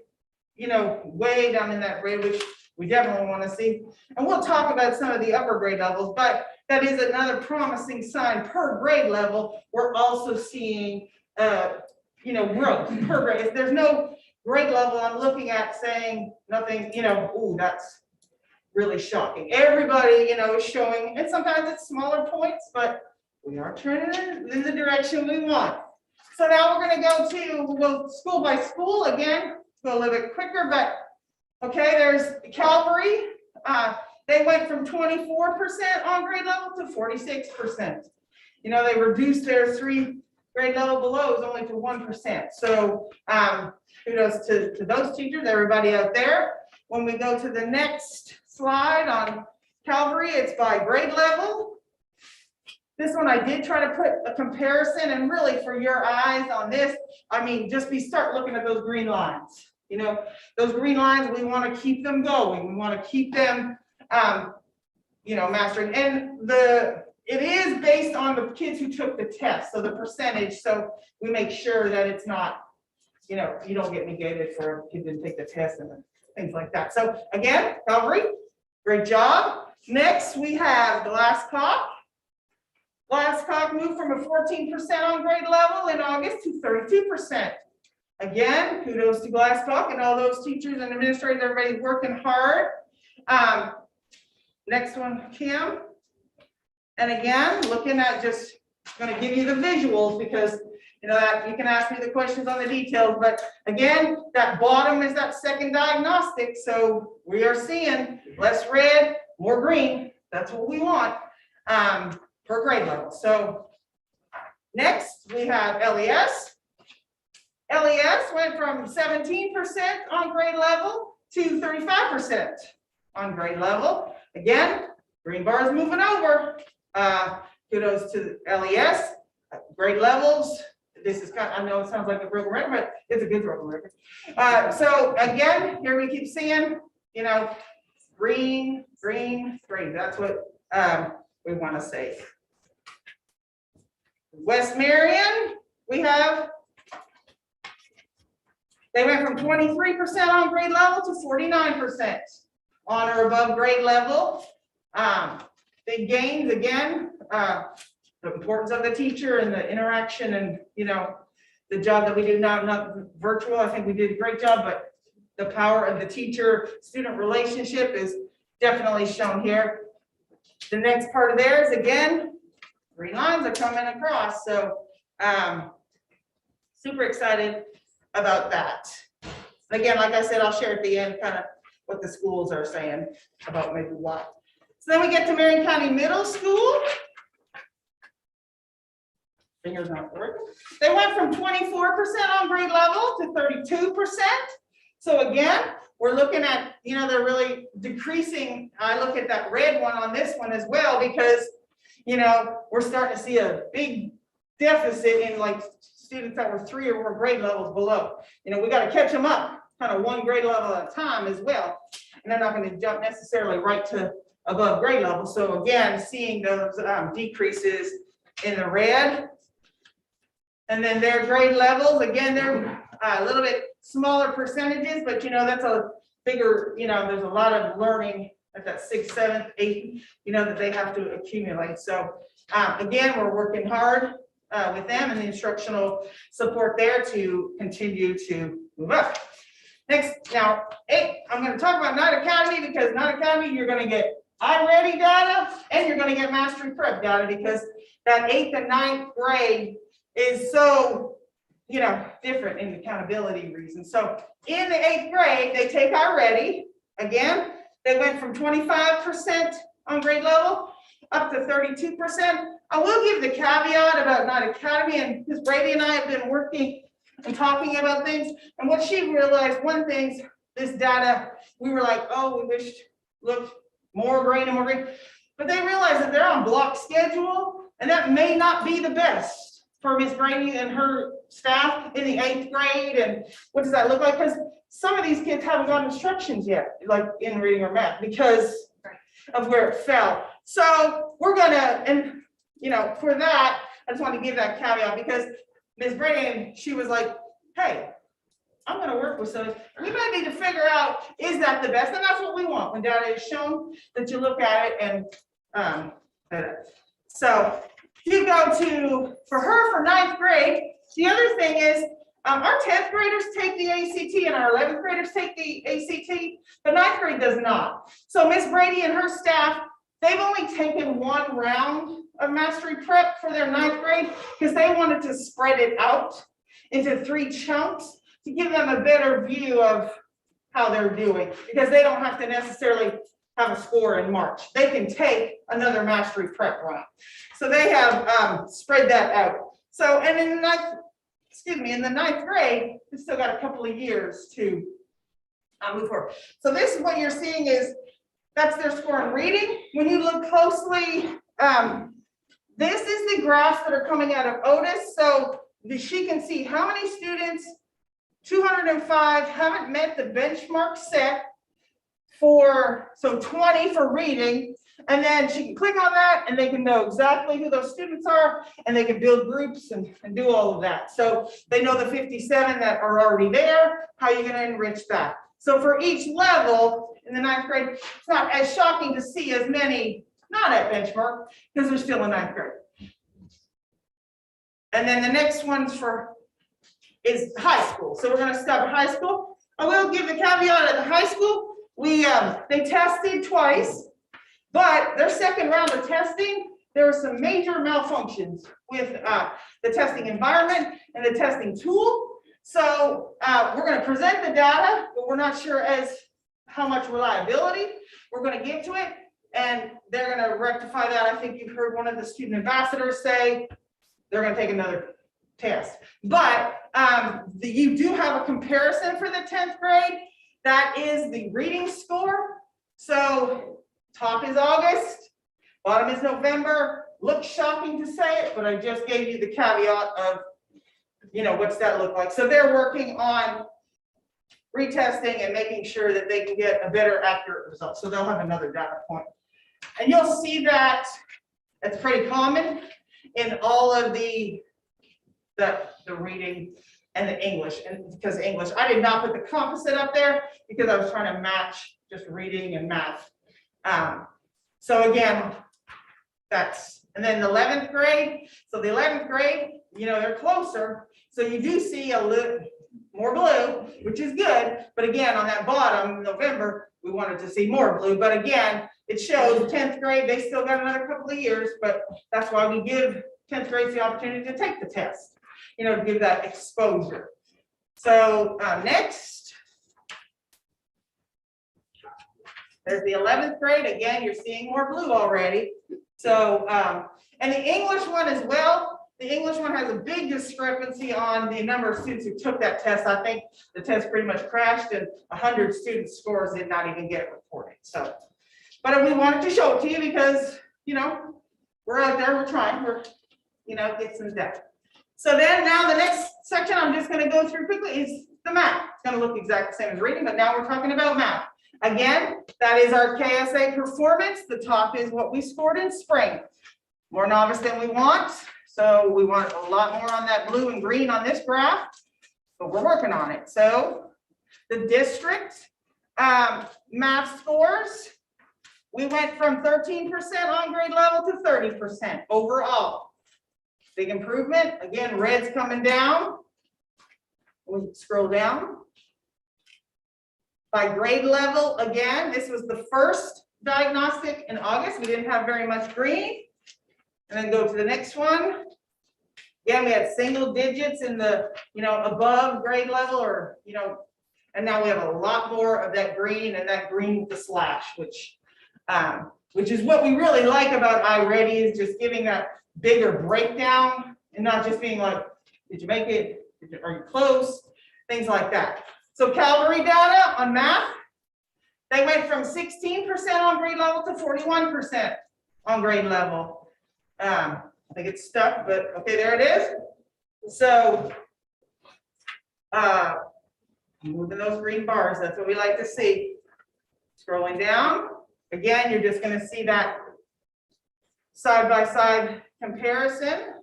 way down in that grade, which we definitely want to see. And we'll talk about some of the upper grade levels, but that is another promising sign per grade level. We're also seeing, growth per grade. If there's no grade level I'm looking at saying nothing, ooh, that's really shocking. Everybody, is showing, and sometimes it's smaller points, but we are turning it in the direction we want. So now we're going to we'll go school by school again, go a little bit quicker, but okay, there's Calvary. They went from 24% on grade level to 46%. They reduced their 3 grade level below is only to 1%. So kudos to those teachers, everybody out there. When we go to the next slide on Calvary, it's by grade level. This one I did try to put a comparison, and really for your eyes on this, just start looking at those green lines. Those green lines, we want to keep them going. We want to keep them, mastering. And it is based on the kids who took the test, so the percentage. So we make sure that it's not, you don't get negated for kids didn't take the test and things like that. So again, Calvary, great job. Next, we have Glasscock. Glasscock moved from a 14% on grade level in August to 32%. Again, kudos to Glasscock and all those teachers and administrators, everybody's working hard. Next one, Kim. And again, looking at just going to give you the visuals because that you can ask me the questions on the details, but again, that bottom is that second diagnostic. So we are seeing less red, more green. That's what we want per grade level. So next we have LES. LES went from 17% on grade level to 35% on grade level. Again, green bar is moving over. Kudos to LES. Grade levels. This is I know it sounds like a broken record, but it's a good broken record. So again, here we keep seeing, green, green, green. That's what we want to say. West Marion, they went from 23% on grade level to 49% on or above grade level. Big gains again, the importance of the teacher and the interaction and, the job that we do now, not virtual. I think we did a great job, but the power of the teacher-student relationship is definitely shown here. The next part of theirs, again, green lines are coming across. So super excited about that. Again, like I said, I'll share at the end kind of what the schools are saying about maybe what. So then we get to Marion County Middle School. Fingers not working. They went from 24% on grade level to 32%. So again, we're looking at, they're really decreasing. I look at that red one on this one as well, because, we're starting to see a big deficit in like students that were 3 or more grade levels below. We got to catch them up kind of 1 grade level at a time as well. And they're not going to jump necessarily right to above grade level. So again, seeing those decreases in the red. And then their grade levels, again, they're a little bit smaller percentages, but that's a bigger, there's a lot of learning at that 6th, 7th, 8th, that they have to accumulate. So again, we're working hard with them and the instructional support there to continue to move up. Next, now, 8, I'm going to talk about Night Academy, because Night Academy, you're going to get iReady data and you're going to get Mastery Prep data, because that 8th and 9th grade is so, different in accountability reasons. So in the 8th grade, they take iReady. Again, they went from 25% on grade level up to 32%. I will give the caveat about Night Academy, and because Brady and I have been working and talking about things, and what she realized, one thing, this data, we were like, oh, we wished looked more green and more green, but they realized that they're on block schedule, and that may not be the best for Miss Brady and her staff in the 8th grade. And what does that look like? Because some of these kids haven't got instructions yet, like in reading or math, because of where it fell. So we're gonna, and you know, for that, I just want to give that caveat because Ms. Brady, she was like, hey, I'm gonna work with some, we might need to figure out, is that the best? And that's what we want when data is shown, that you look at it and, so you go to, for her, for 9th grade, the other thing is, our 10th graders take the ACT and our 11th graders take the ACT, but 9th grade does not. So Miss Brady and her staff, they've only taken one round of mastery prep for their 9th grade because they wanted to spread it out into 3 chunks to give them a better view of how they're doing, because they don't have to necessarily have a score in March. They can take another mastery prep round. So they have spread that out. So, and in the 9th grade, we still got a couple of years to move forward. So this is what you're seeing is, that's their score in reading. When you look closely, this is the graphs that are coming out of OTIS. So she can see how many students, 205, haven't met the benchmark set for, so 20 for reading. And then she can click on that and they can know exactly who those students are and they can build groups and do all of that. So they know the 57 that are already there, how you're going to enrich that. So for each level in the 9th grade, it's not as shocking to see as many not at benchmark because they're still in 9th grade. And then the next one's is high school. So we're going to stop at high school. I will give the caveat at the high school. They tested twice. But their second round of testing, there were some major malfunctions with the testing environment and the testing tool. So we're going to present the data, but we're not sure as how much reliability we're going to give to it. And they're going to rectify that. I think you've heard one of the student ambassadors say they're going to take another test. But you do have a comparison for the 10th grade. That is the reading score. So top is August, bottom is November. Looks shocking to say it, but I just gave you the caveat of, what's that look like? So they're working on retesting and making sure that they can get a better accurate result. So they'll have another data point. And you'll see that it's pretty common in all of the reading and the English. And because English, I did not put the composite up there because I was trying to match just reading and math. So again, and then the 11th grade. So the 11th grade, they're closer. So you do see a little more blue, which is good. But again, on that bottom, November, we wanted to see more blue. But again, it shows 10th grade, they still got another couple of years, but that's why we give 10th grades the opportunity to take the test, to give that exposure. So next. There's the 11th grade. Again, you're seeing more blue already. So, and the English one as well. The English one has a big discrepancy on the number of students who took that test. I think the test pretty much crashed and 100 students' scores did not even get reported. So, but we wanted to show it to you because, we're out there, we're trying, get some data. So then now the next section I'm just going to go through quickly is the math. It's going to look exactly the same as reading, but now we're talking about math. Again, that is our KSA performance. The top is what we scored in spring. More novice than we want. So we want a lot more on that blue and green on this graph, but we're working on it. So the district math scores, we went from 13% on grade level to 30% overall. Big improvement. Again, red's coming down. We scroll down. By grade level, again, this was the first diagnostic in August. We didn't have very much green. And then go to the next one. Again, we had single digits in the, above grade level or, and now we have a lot more of that green and that green with the slash, which is what we really like about iReady, is just giving that bigger breakdown and not just being like, did you make it? Are you close? Things like that. So Calvary Data on math, they went from 16% on grade level to 41% on grade level. I think it's stuck, but okay, there it is. So moving those green bars, that's what we like to see. Scrolling down, again, you're just gonna see that side-by-side comparison.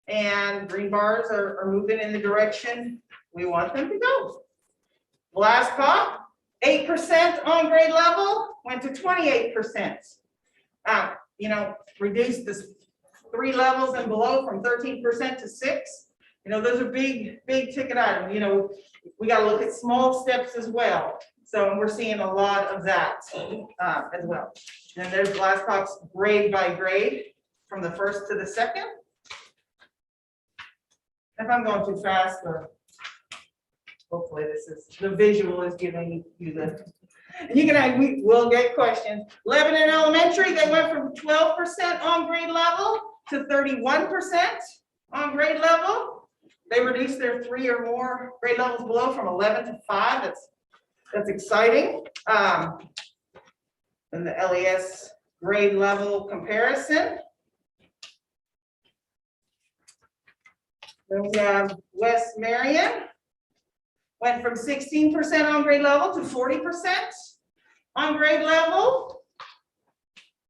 And green bars are moving in the direction we want them to go. Glasscock, 8% on grade level, went to 28%. Reduced this 3 levels and below from 13% to 6. Those are big ticket items. We got to look at small steps as well. So we're seeing a lot of that as well. And there's Glasscock's grade by grade from the first to the second. If I'm going too fast, or hopefully the visual is giving you the, we will get questions. Lebanon Elementary, they went from 12% on grade level to 31% on grade level. They reduced their 3 or more grade levels below from 11 to 5. That's exciting. And the LES grade level comparison. Then we have West Marion, went from 16% on grade level to 40% on grade level.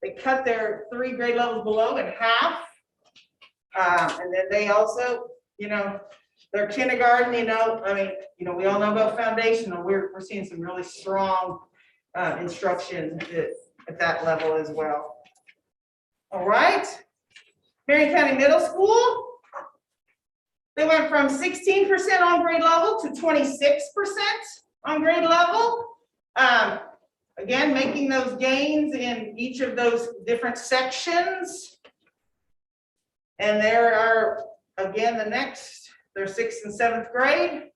They cut their 3 grade levels below in half. And then they also, their kindergarten, we all know about foundational. We're seeing some really strong instruction at that level as well. All right. Marion County Middle School. They went from 16% on grade level to 26% on grade level. Again, making those gains in each of those different sections. And there are, again, they're 6th and 7th grade.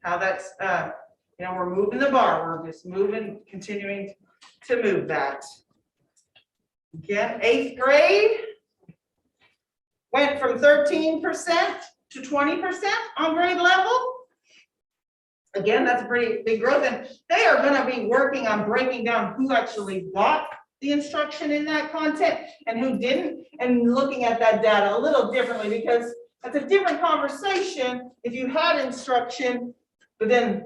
How that's, we're moving the bar. We're just continuing to move that. Again, 8th grade went from 13% to 20% on grade level. Again, that's a pretty big growth, and they are going to be working on breaking down who actually got the instruction in that content and who didn't, and looking at that data a little differently, because that's a different conversation if you had instruction, but then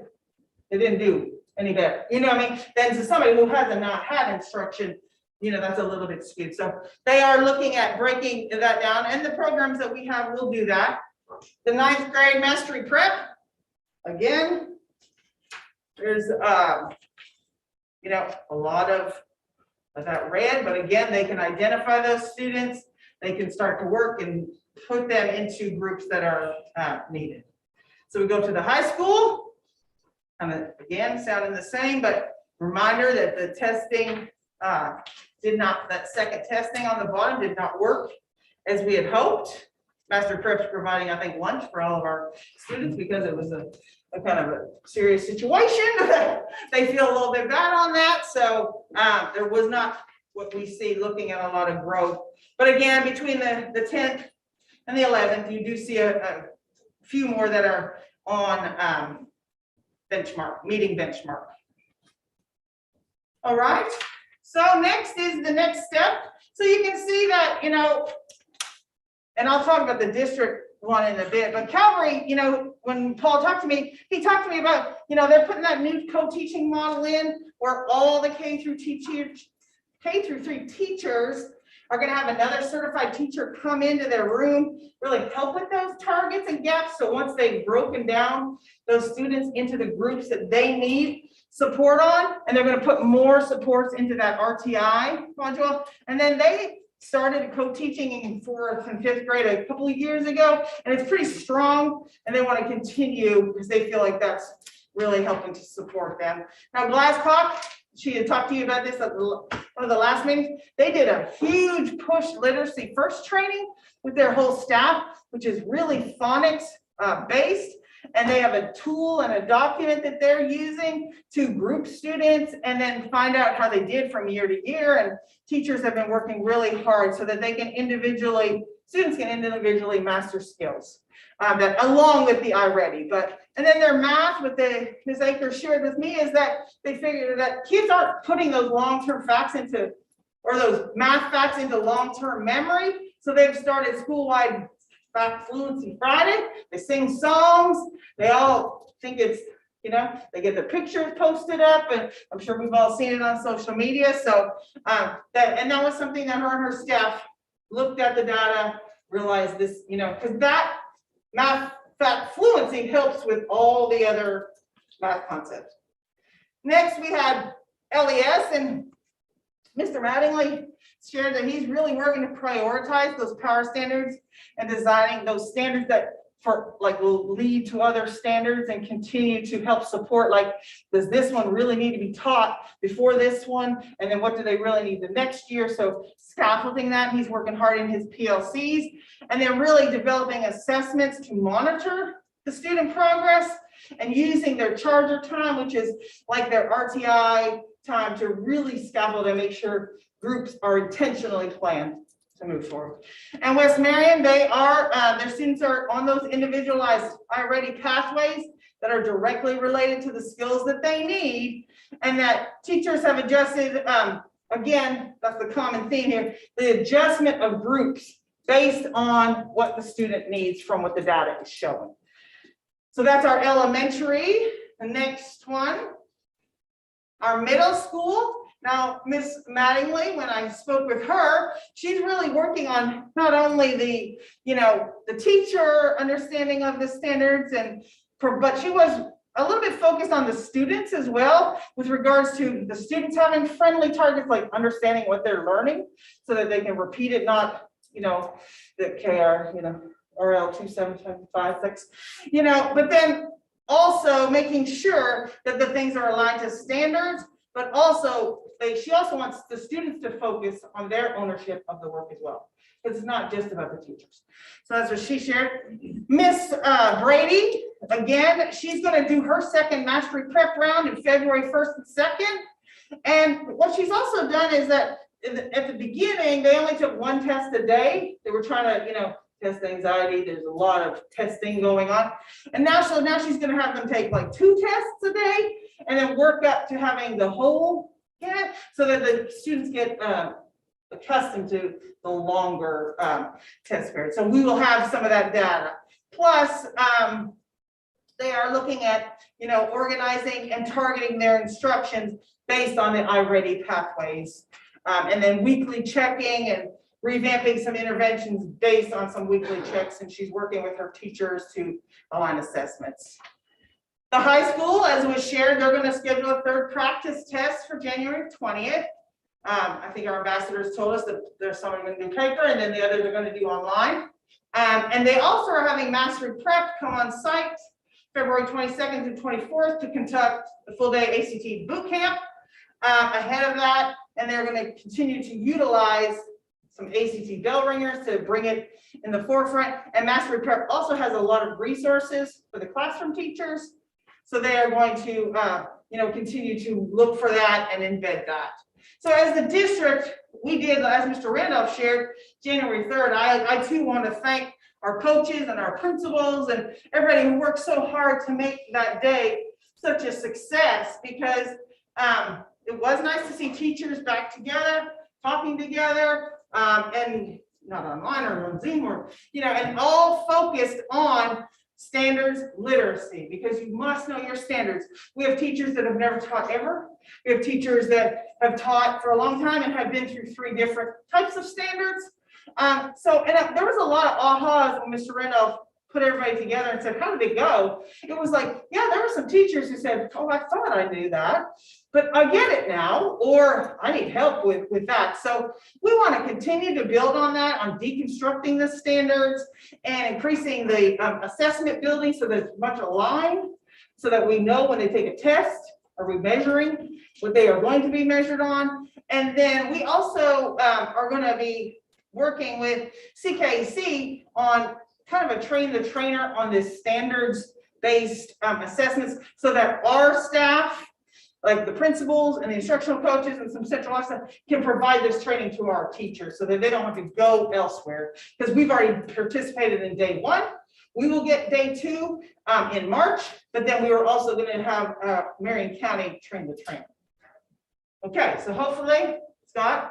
it didn't do any better. Than to somebody who has not had instruction. That's a little bit skewed. So they are looking at breaking that down, and the programs that we have will do that. The 9th grade mastery prep, again, there's a lot of that red, but again, they can identify those students. They can start to work and put them into groups that are needed. So we go to the high school, kind of again sounding the same, but reminder that the testing that second testing on the bottom did not work as we had hoped. Master Prep's providing, I think, lunch for all of our students because it was a kind of a serious situation. They feel a little bit bad on that. So there was not what we see looking at a lot of growth. But again, between the 10th and the 11th, you do see a few more that are on meeting benchmark. All right. So next is the next step. So you can see that, and I'll talk about the district one in a bit, but Calvary, when Paul talked to me, he talked to me about, they're putting that new co-teaching model in where all the K through 3 teachers are going to have another certified teacher come into their room, really help with those targets and gaps. So once they've broken down those students into the groups that they need support on, and they're going to put more supports into that RTI module. And then they started co-teaching in 4th and 5th grade a couple of years ago, and it's pretty strong, and they want to continue because they feel like that's really helping to support them. Now, Glasscock, she had talked to you about this at one of the last meetings. They did a huge push literacy first training with their whole staff, which is really phonics based. And they have a tool and a document that they're using to group students and then find out how they did from year to year. And teachers have been working really hard so that they can students can individually master skills that along with the iReady. And then their math, what Ms. Akers shared with me, is that they figured that kids aren't putting those long-term facts those math facts into long-term memory. So they've started school-wide Fluency Friday. They sing songs. They all think it's you know, they get the pictures posted up, and I'm sure we've all seen it on social media, so, that was something that her and her staff looked at the data, realized this, you know, because that math fluency helps with all the other math concepts. Next, we had LES, and Mr. Mattingly shared that he's really working to prioritize those power standards and designing those standards that will lead to other standards and continue to help support, like, does this one really need to be taught before this one? And then what do they really need the next year? So scaffolding that, he's working hard in his PLCs, and they're really developing assessments to monitor the student progress and using their charger time, which is like their RTI time, to really scaffold and make sure groups are intentionally planned to move forward. And West Marion, they are, their students are on those individualized iReady pathways that are directly related to the skills that they need, and that teachers have adjusted, again, that's the common theme here, the adjustment of groups based on what the student needs from what the data is showing. So that's our elementary. The next one, our middle school. Now, Miss Mattingly, when I spoke with her, she's really working on not only the, you know, the teacher understanding of the standards, but she was a little bit focused on the students as well, with regards to the students having friendly targets, like understanding what they're learning so that they can repeat it, not, you know, the KR, you know, RL 27756, you know, but then also making sure that the things are aligned to standards, but also she also wants the students to focus on their ownership of the work as well. It's not just about the teachers. So that's what she shared. Miss Brady, again, she's going to do her second mastery prep round in February 1st and 2nd. And what she's also done is that at the beginning, they only took one test a day. They were trying to, you know, test anxiety. There's a lot of testing going on. And now she's going to have them take like 2 tests a day and then work up to having the whole, so that the students get accustomed to the longer test period. So we will have some of that data. Plus, they are looking at, you know, organizing and targeting their instructions based on the iReady pathways, and then weekly checking and revamping some interventions based on some weekly checks. And she's working with her teachers to align assessments. The high school, as was shared, they're going to schedule a 3rd practice test for January 20th. I think our ambassadors told us that there's some are going to do paper and then the others are going to do online. And they also are having mastery prep come on site February 22nd to 24th to conduct the full day ACT boot camp ahead of that. And they're going to continue to utilize some ACT bell ringers to bring it in the forefront. And mastery prep also has a lot of resources for the classroom teachers. So they are going to, you know, continue to look for that and embed that. So as the district, we did, as Mr. Randolph shared, January 3rd, I too want to thank our coaches and our principals and everybody who worked so hard to make that day such a success, because it was nice to see teachers back together, talking together, and not online or on Zoom or, you know, and all focused on standards literacy, because you must know your standards. We have teachers that have never taught ever. We have teachers that have taught for a long time and have been through 3 different types of standards. There was a lot of ahas when Mr. Randolph put everybody together and said, how did it go? It was like, yeah, there were some teachers who said, oh, I thought I knew that, but I get it now, or I need help with that. So we want to continue to build on that, on deconstructing the standards and increasing the assessment building so that it's much aligned, so that we know when they take a test, are we measuring what they are going to be measured on? And then we also are going to be working with CKC on kind of a train the trainer on this standards-based assessments, so that our staff, like the principals and the instructional coaches and some central office, can provide this training to our teachers so that they don't have to go elsewhere. Because we've already participated in day 1. We will get day 2 in March, but then we are also going to have Marion County train the trainer. Okay, so hopefully, Scott,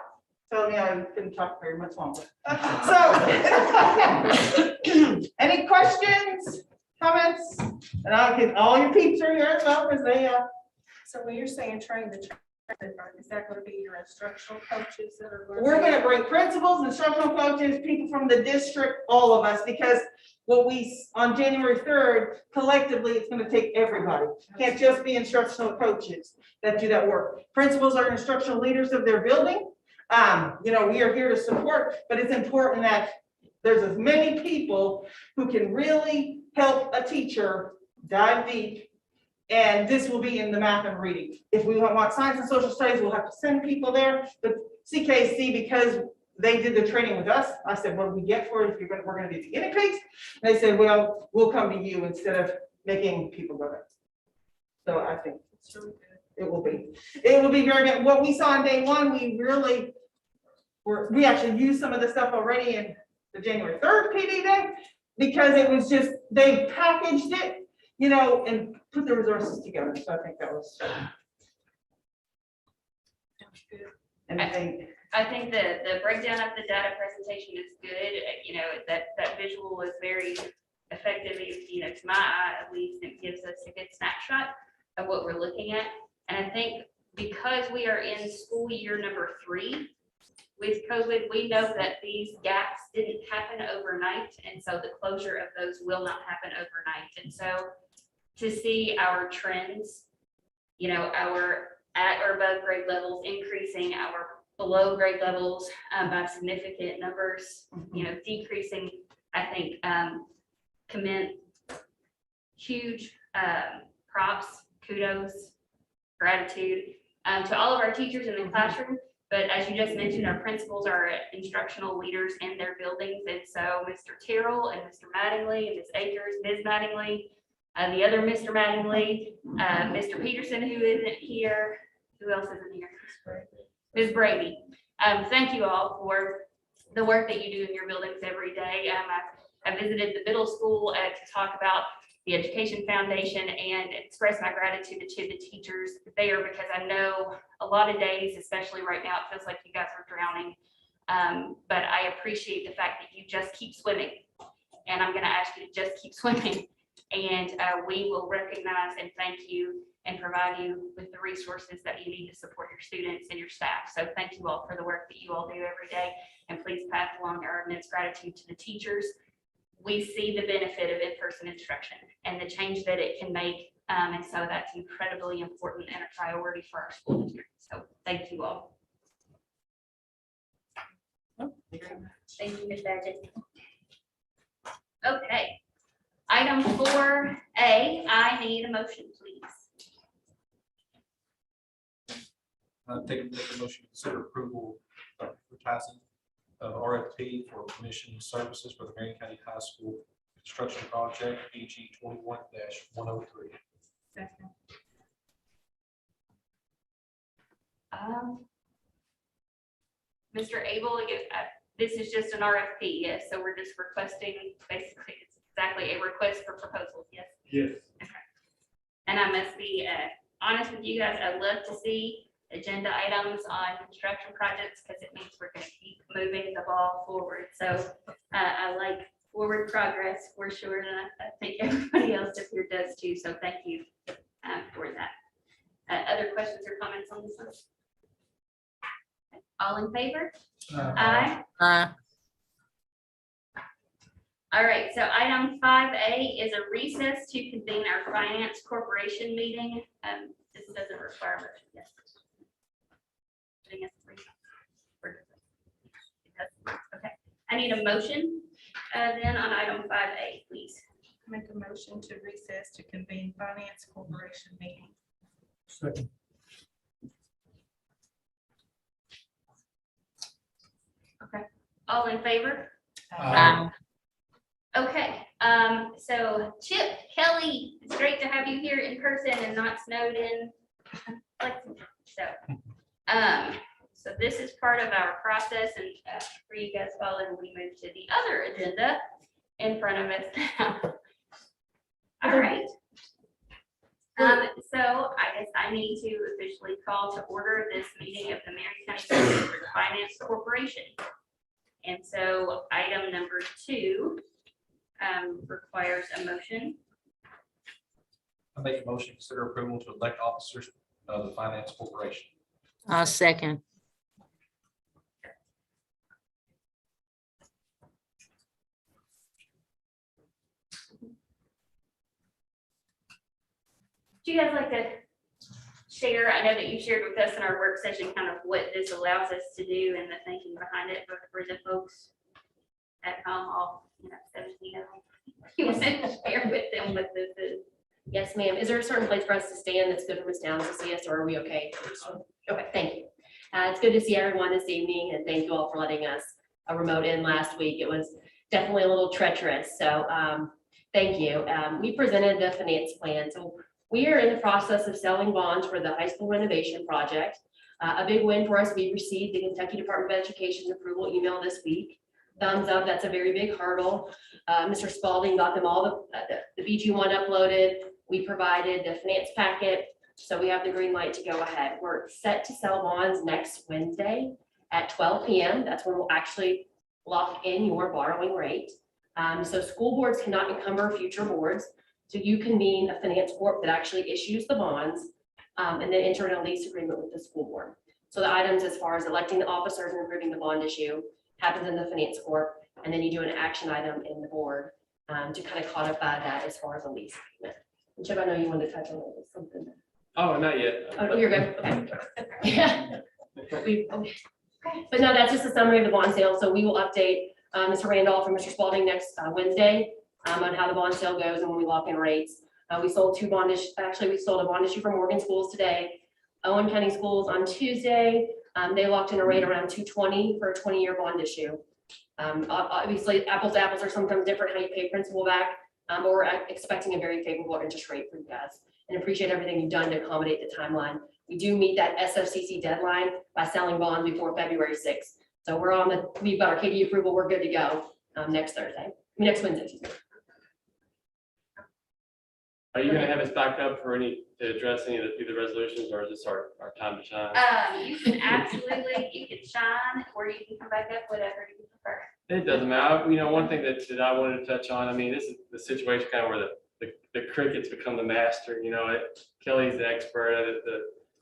tell me I couldn't talk very much longer. So, any questions, comments? And I'll get all your peeps are here as well, because they, So when you're saying train the, is that gonna be your instructional coaches that are? we're gonna bring principals, instructional coaches, people from the district, all of us, because what we, on January 3rd, collectively, it's gonna take everybody. Can't just be instructional coaches that do that work. Principals are instructional leaders of their building. You know, we are here to support, but it's important that there's as many people who can really help a teacher dive deep. And this will be in the math and reading. If we want science and social studies, we'll have to send people there. But CKC, because they did the training with us, I said, what do we get for it if we're gonna be the guinea pigs? And they said, well, we'll come to you instead of making people go there. So I think it will be very good. What we saw on day one, we actually used some of the stuff already in the January 3rd PD day, because it was just, they packaged it, you know, and put the resources together. So I think that was. And I think the breakdown of the data presentation is good. You know, that visual was very effective. You know, to my eye, at least, it gives us a good snapshot of what we're looking at. And I think because we are in school year number 3 with COVID, we know that these gaps didn't happen overnight. And so the closure of those will not happen overnight. And so to see our trends, you know, our at or above grade levels increasing, our below grade levels by significant numbers, you know, decreasing, I think, commend huge props, kudos, gratitude to all of our teachers in the classroom. But as you just mentioned, our principals are instructional leaders in their buildings. And so Mr. Terrell and Mr. Mattingly and Ms. Akers, Ms. Mattingly, the other Mr. Mattingly, Mr. Peterson, who isn't here. Who else isn't here? Ms. Brady. Thank you all for the work that you do in your buildings every day. I visited the middle school to talk about the Education Foundation and express my gratitude to the teachers there, because I know a lot of days, especially right now, it feels like you guys are drowning. But I appreciate the fact that you just keep swimming. And I'm going to ask you to just keep swimming. And we will recognize and thank you and provide you with the resources that you need to support your students and your staff. So thank you all for the work that you all do every day. And please pass along our immense gratitude to the teachers. We see the benefit of in-person instruction and the change that it can make. And so that's incredibly important and a priority for our school district. So thank you all. Thank you, Ms. Badgett. Okay. Item 4A, I need a motion, please. Make a motion to consider approval of advertising of RFP for commission services for the Marion County High School construction project BG 21-103. Mr. Abel, this is just an RFP, yes, so we're just requesting, basically, it's exactly a request for proposals, yes? Yes. Okay. And I must be honest with you guys, I'd love to see agenda items on construction projects, because it means we're going to keep moving the ball forward. So I like forward progress for sure, and I think everybody else up here does too. So thank you for that. Other questions or comments on this one? All in favor? Aye. All right, so item 5A is a recess to convene our finance corporation meeting. This doesn't require a motion, yes. Okay, I need a motion then on item 5A, please. Make a motion to recess to convene finance corporation meeting. Second. Okay, all in favor? Okay, so Chip, Kelly, it's great to have you here in person and not snowed in. So this is part of our process, and for you guys following, we move to the other agenda in front of us now. All right. So I guess I need to officially call to order this meeting of the Marion County School District Finance Corporation. And so item number 2 requires a motion I make a motion to consider approval to elect officers of the Finance Corporation. Second. Do you guys like to share? I know that you shared with us in our work session kind of what this allows us to do and the thinking behind it for the folks at home, all, 17 of them. You want to share with them what this is? Yes, ma'am. Is there a certain place for us to stand that's good for Ms. Downs to see us, or are we okay? Okay, thank you. It's good to see everyone this evening, and thank you all for letting us remote in last week. It was definitely a little treacherous, so thank you. We presented the finance plan. So we are in the process of selling bonds for the high school renovation project. A big win for us, we received the Kentucky Department of Education's approval email this week. Thumbs up, that's a very big hurdle. Mr. Spalding got them all, the BG1 uploaded. We provided the finance packet, so we have the green light to go ahead. We're set to sell bonds next Wednesday at 12 p.m. That's when we'll actually lock in your borrowing rate. So school boards cannot encumber future boards. So you convene a finance corp that actually issues the bonds and then enter in a lease agreement with the school board. So the items as far as electing the officers and approving the bond issue happens in the finance corp, and then you do an action item in the board to kind of codify that as far as a lease agreement. And Chip, I know you wanted to touch on something. Oh, not yet. Oh, you're good. Okay. Yeah. But no, that's just a summary of the bond sale. So we will update Mr. Randolph and Mr. Spalding next Wednesday on how the bond sale goes and when we lock in rates. We sold two bond actually we sold a bond issue for Morgan Schools today. Owen County Schools on Tuesday. They locked in a rate around 220 for a 20-year bond issue. Obviously, apples to apples are sometimes different how you pay principal back, but we're expecting a very favorable interest rate for you guys and appreciate everything you've done to accommodate the timeline. We do meet that SFCC deadline by selling bonds before February 6th. So we've got our KD approval. We're good to go next Wednesday. Excuse me. Are you gonna have us back up for to address any of the resolutions, or is this our time to shine? You can absolutely, you can shine, or you can come back up, whatever you prefer. It doesn't matter. One thing that I wanted to touch on, this is the situation kind of where the crickets become the master, Kelly's the expert at it,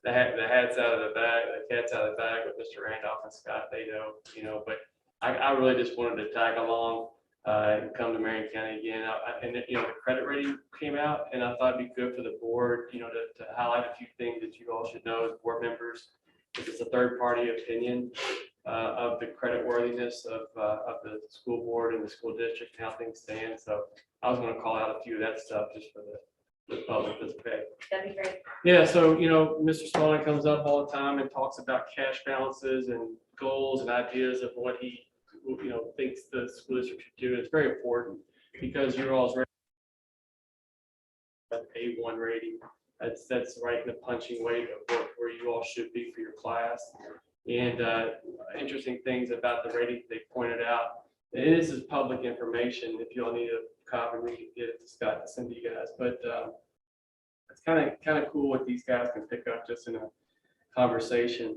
the hat's out of the bag, the cat's out of the bag with Mr. Randolph and Scott, they know, but I really just wanted to tag along and come to Marion County again. The credit rating came out, and I thought it'd be good for the board, to highlight a few things that you all should know as board members. If it's a third-party opinion of the credit worthiness of the school board and the school district, and how things stand. So I was going to call out a few of that stuff just for the public. That's okay. That'd be great. Yeah, so Mr. Spalding comes up all the time and talks about cash balances and goals and ideas of what he thinks the school district should do. It's very important because you're all's A1 rating. That's right in the punching weight of where you all should be for your class. And interesting things about the rating they pointed out. And this is public information. If you all need a copy, we can get it to Scott to send to you guys. But it's kind of cool what these guys can pick up just in a conversation.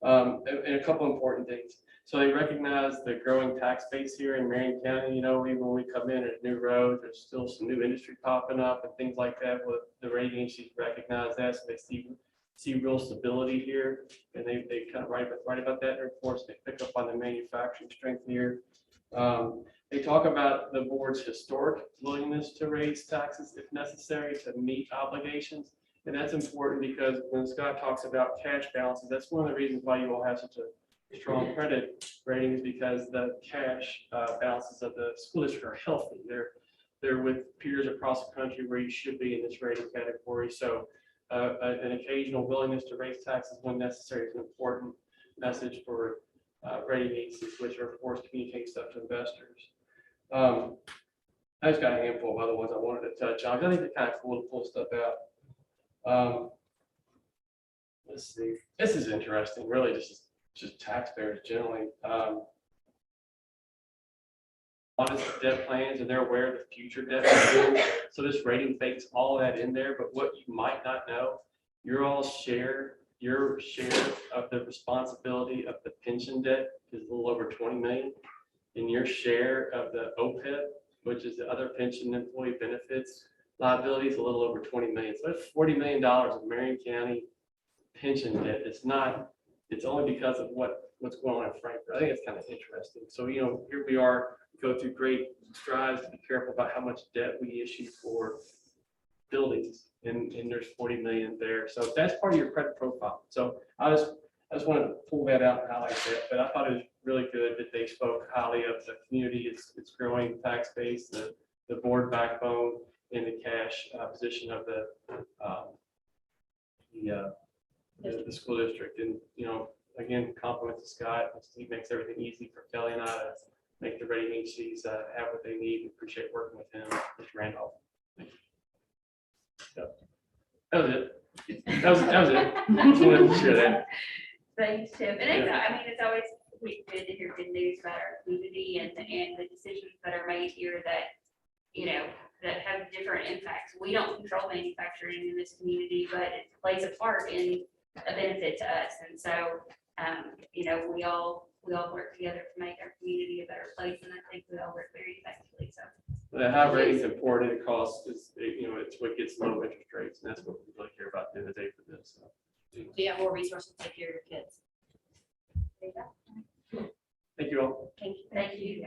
And a couple important things. So they recognize the growing tax base here in Marion County. Even when we come in at new roads, there's still some new industry popping up and things like that. Well, the rating agencies recognize that, so they see real stability here, and they kind of write about that in their reports. They pick up on the manufacturing strength here. They talk about the board's historic willingness to raise taxes if necessary to meet obligations. And that's important because when Scott talks about cash balances, that's one of the reasons why you all have such a strong credit rating, is because the cash balances of the school district are healthy. They're with peers across the country where you should be in this rating category. So an occasional willingness to raise taxes when necessary is an important message for rating agencies, which are forced to communicate stuff to investors. I just got a handful of other ones I wanted to touch on. I think they're kind of cool to pull stuff out. Let's see. This is interesting. Really, just taxpayers generally. Honest debt plans, and they're aware of the future debt plans. So this rating bakes all that in there. But what you might not know, your share of the responsibility of the pension debt is a little over 20 million, and your share of the OPEB, which is the other pension employee benefits, liabilities, a little over 20 million. So that's $40 million of Marion County pension debt. It's only because of what's going on in Frankfurt. I think it's kind of interesting. So, here we are, go through great strides to be careful about how much debt we issue for buildings, and there's 40 million there. So that's part of your credit profile. So I just wanted to pull that out and highlight that, but I thought it was really good that they spoke highly of the community. It's growing tax base, the board backbone, and the cash position of the school district. And, again, compliments to Scott. He makes everything easy for Kelly and I to make the Reading HCs have what they need. We appreciate working with him, Mr. Randolph. Thank you. So, that was it. That was it. Just wanted to share that. Thanks, Tim. And it's always good to hear good news about our community and the decisions that are made here that, that have different impacts. We don't control manufacturing in this community, but it plays a part in a benefit to us. And so, we all work together to make our community a better place. And I think we all work very effectively. So The high rating is important. It costs is, it's what gets low interest rates, and that's what we really care about at the end of the day for this. So. Do you have more resources to take care of your kids? Thank you all. Thank you.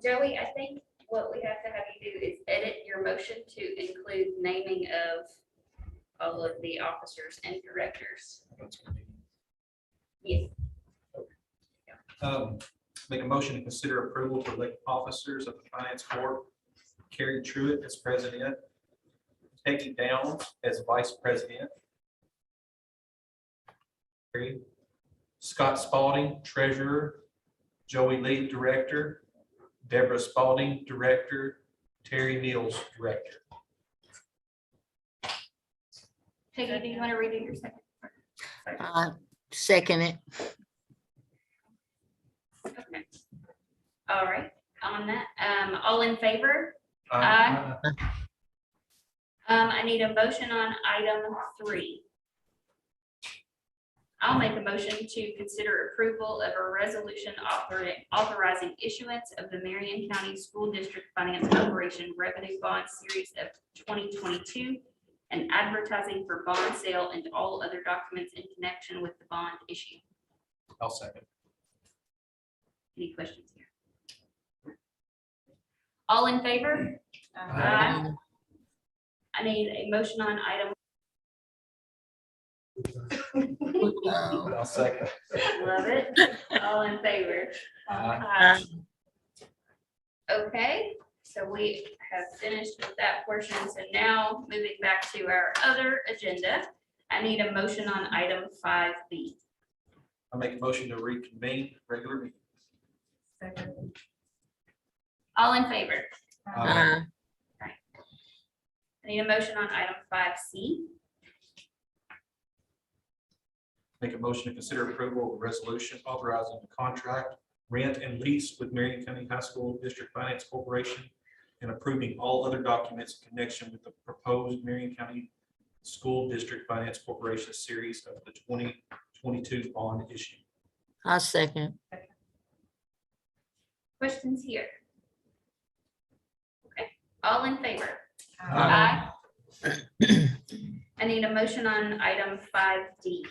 Joey, I think what we have to have you do is edit your motion to include naming of all of the officers and directors. Yes. Make a motion to consider approval to elect officers of the Finance Court. Carrie Truitt as president, Peggy Downs as vice president, Scott Spalding, treasurer, Joey Lee, director, Deborah Spalding, director, Terry Neals, director. Peggy, do you want to redo your second? Second it. Okay. All right, on that, all in favor? Aye. I need a motion on item 3. I'll make a motion to consider approval of a resolution authorizing issuance of the Marion County School District Finance Operation Revenue Bond Series of 2022 and advertising for bond sale and all other documents in connection with the bond issue. I'll second. Any questions here? All in favor? Aye. I need a motion on item. I'll second. Love it. All in favor? Aye. Okay, so we have finished with that portion. So now moving back to our other agenda, I need a motion on item 5B. I'll make a motion to reconvene regular meeting. All in favor? Aye. I need a motion on item 5C. Make a motion to consider approval of a resolution authorizing the contract, rent and lease with Marion County High School District Finance Corporation and approving all other documents in connection with the proposed Marion County School District Finance Corporation series of the 2022 bond issue. I'll second. Questions here? Okay, all in favor? Aye. I need a motion on item 5D.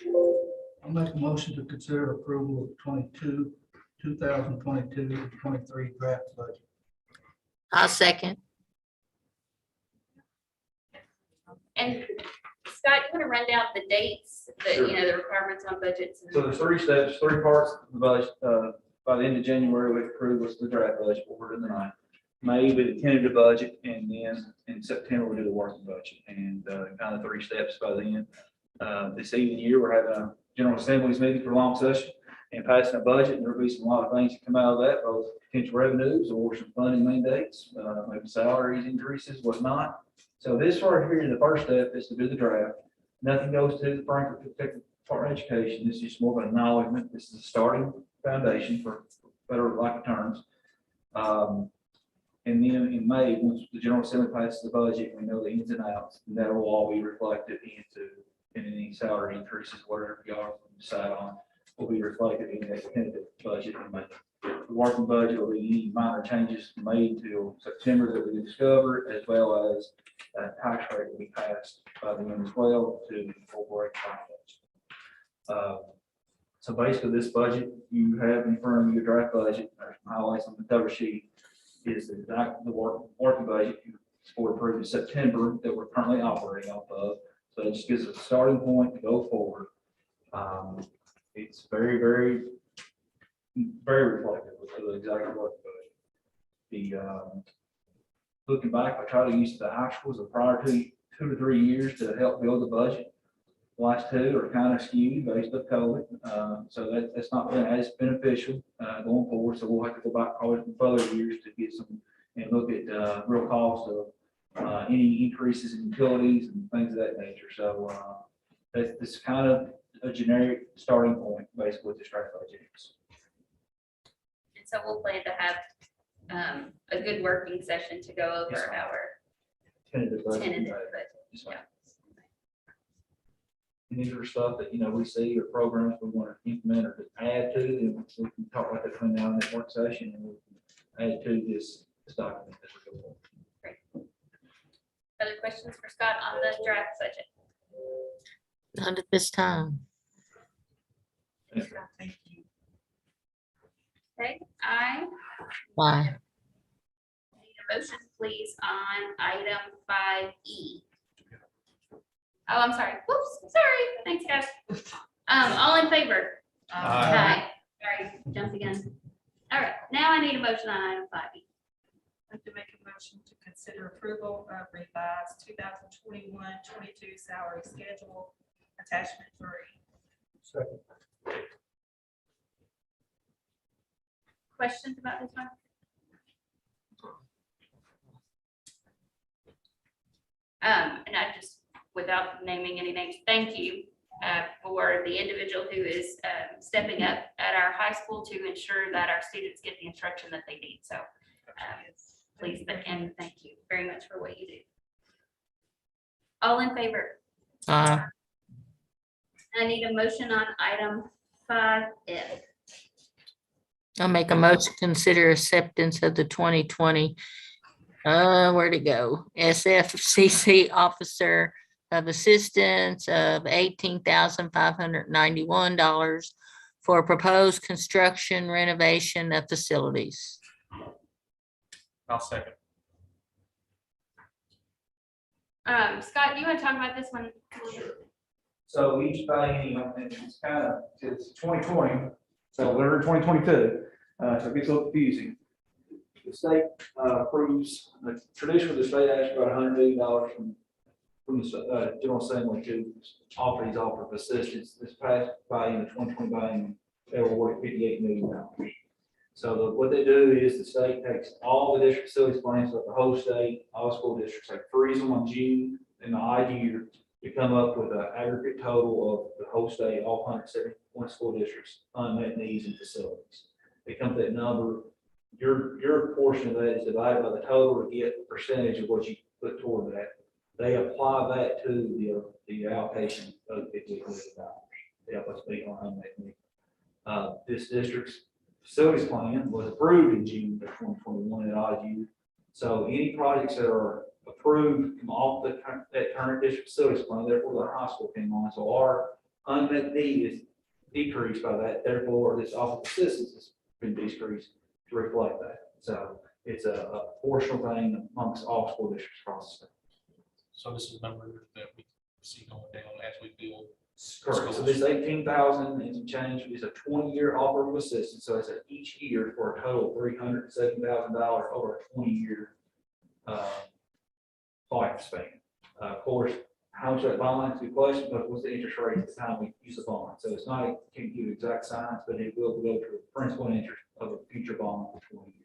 I'll make a motion to consider approval of 2022-23 draft budget. I'll second. And Scott, you want to run down the dates, Sure. the requirements on budgets? So there's 3 steps, 3 parts of the budget. By the end of January, we approve what's the draft budget, what we're doing tonight. May be the tentative budget, and then in September, we do the working budget, and kind of 3 steps by then. This evening here, we're having a General Assembly's meeting for a long session and passing a budget, and there'll be a lot of things that come out of that, both potential revenues or some funding mandates, maybe salaries increases, whatnot. So this right here, the first step is to do the draft. Nothing goes to the Frankfurt Department of Education. This is just more of an acknowledgement. This is a starting foundation for better lack of terms. And then in May, once the General Assembly passes the budget, we know the ins and outs, and that will all be reflected into any salary increases, whatever y'all decide on, will be reflected in that tentative budget in May. the working budget will be any minor changes made till September that we discover, as well as tax rate will be passed by the end as well to incorporate finance. So basically, this budget you have in front of you, your draft budget, there's some highlights on the cover sheet, is the working budget for approved in September that we're currently operating off of. So it just gives us a starting point to go forward. It's very, very, very reflective of the exact work budget. The looking back, I try to use the actuals of prior 2 to 3 years to help build the budget. The last two are kind of skewed based on COVID, so that's not been as beneficial going forward. So we'll have to go back probably from further years to get some and look at real cost of any increases in utilities and things of that nature. So that's kind of a generic starting point, basically, with the draft budget. And so we'll plan to have a good working session to go Yes, over ma'am. our Tentative budget. tentative budget. Yes, ma'am. And these are stuff that, we see or programs we want to implement or add to, and we can talk about that between now and that work session, and we can add to this document as we go forward. Other questions for Scott on the draft budget? Not at this time. Thank you. Okay, I Bye. need a motion, please, on item 5E. Oh, I'm sorry. Whoops, sorry. Thanks, guys. All in favor? Aye. Sorry, jumped again. All right, now I need a motion on item 5E. I'd like to make a motion to consider approval of revised 2021-22 salary schedule, attachment 3. Second. Questions about this one? And I just, without naming any names, thank you for the individual who is stepping up at our high school to ensure that our students get the instruction that they need. So please, and thank you very much for what you do. All in favor? I need a motion on item 5F. I'll make a motion to consider acceptance of the 2020, where'd it go? SFCC Officer of Assistance of $18,591 for proposed construction renovation of facilities. I'll second. Scott, you want to talk about this one? So each biennium, and it's kind of, it's 2020, so we're in 2022, so it gets a little confusing. The state approves, traditionally, the state asks about $100 million from the General Assembly to offer these offer of assistance. This past biennium, the 2020 biennium, they were awarded $58 million. So what they do is the state takes all the district facilities plans, like the whole state, all school districts, like freeze them on June and the odd year to come up with an aggregate total of the whole state, all 171 school districts, unmet needs and facilities. They come to that number. Your portion of that is divided by the total to get a percentage of what you put toward that. They apply that to the allocation of $50 million. They help us meet on unmet need. This district's facilities plan was approved in June of 2021 at odd year. So any projects that are approved come off that current district facilities plan, therefore the high school came on. So our unmet need is decreased by that. Therefore, this offer of assistance has been decreased to reflect that. So it's a proportional thing amongst all school districts across the state. So this is a number that we see going down as we build. Correct. So this 18,000 and some change is a 20-year offer of assistance. So it's each year for a total of $307,000 over a 20-year lifespan. Of course, how much that bond is a good question, but what's the interest rate at the time we use the bond? So it's not, can't give exact science, but it will go to the principal and interest of a future bond for 20 years.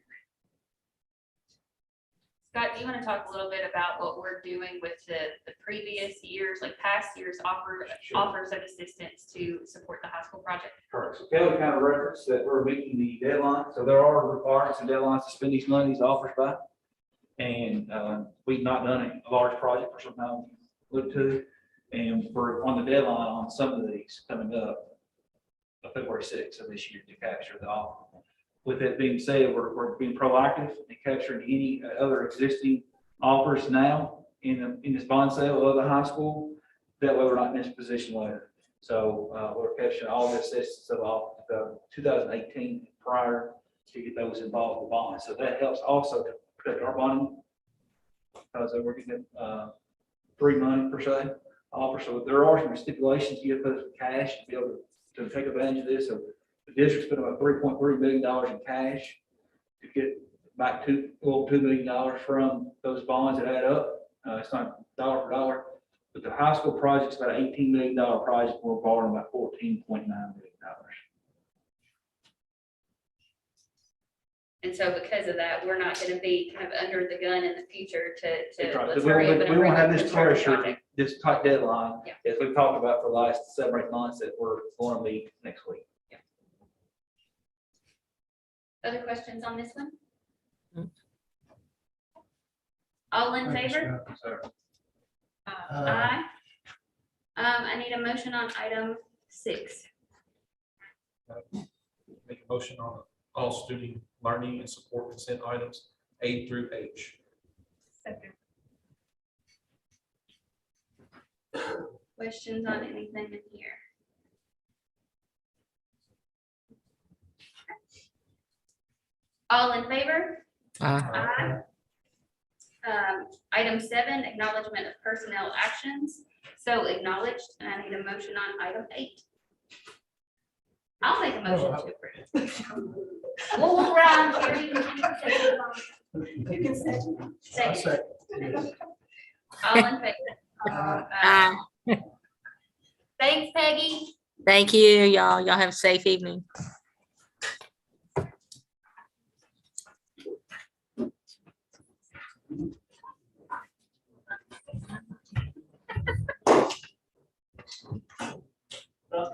Scott, do you want to talk a little bit about what we're doing with the previous years, like past years offers of assistance to support the high school project? Correct. So Kelly kind of referenced that we're meeting the deadline. So there are requirements and deadlines to spend these monies offers by. And we've not done a large project for some time to look to. And we're on the deadline on some of these coming up February 6th of this year to capture the offer. with that being said, we're being proactive and capturing any other existing offers now in this bond sale of the high school. That way we're not in this position later. So we're capturing all the assistance of all the 2018 prior to get those involved with bonds. So that helps also to protect our bonding. Because we're getting free money per se offer. So there are some stipulations you have to put with cash to be able to take advantage of this. So the district spent about $3.3 million in cash to get back $2 million from those bonds that add up. It's not dollar for dollar, but the high school project's about an $18 million project. We're borrowing about $14.9 million. And so because of that, we're not gonna be kind of under the gun in the future to. That's right. let's We hurry up won't and we won't have bring this the construction pressure, project. this tight deadline, Yeah. as we've talked about for the last 7 or 8 months that we're going to meet next week. Other questions on this one? All in favor? Aye. I need a motion on item 6. Make a motion on all student learning and support consent items A through H. Second. Questions on anything in here? All in favor? Aye. Item 7, acknowledgement of personnel actions. So acknowledged, and I need a motion on item 8. I'll make a motion to approve. We'll run, Carrie. You can say. Second. All in favor? Aye. Thanks, Peggy. Thank you, y'all. Y'all have a safe evening. I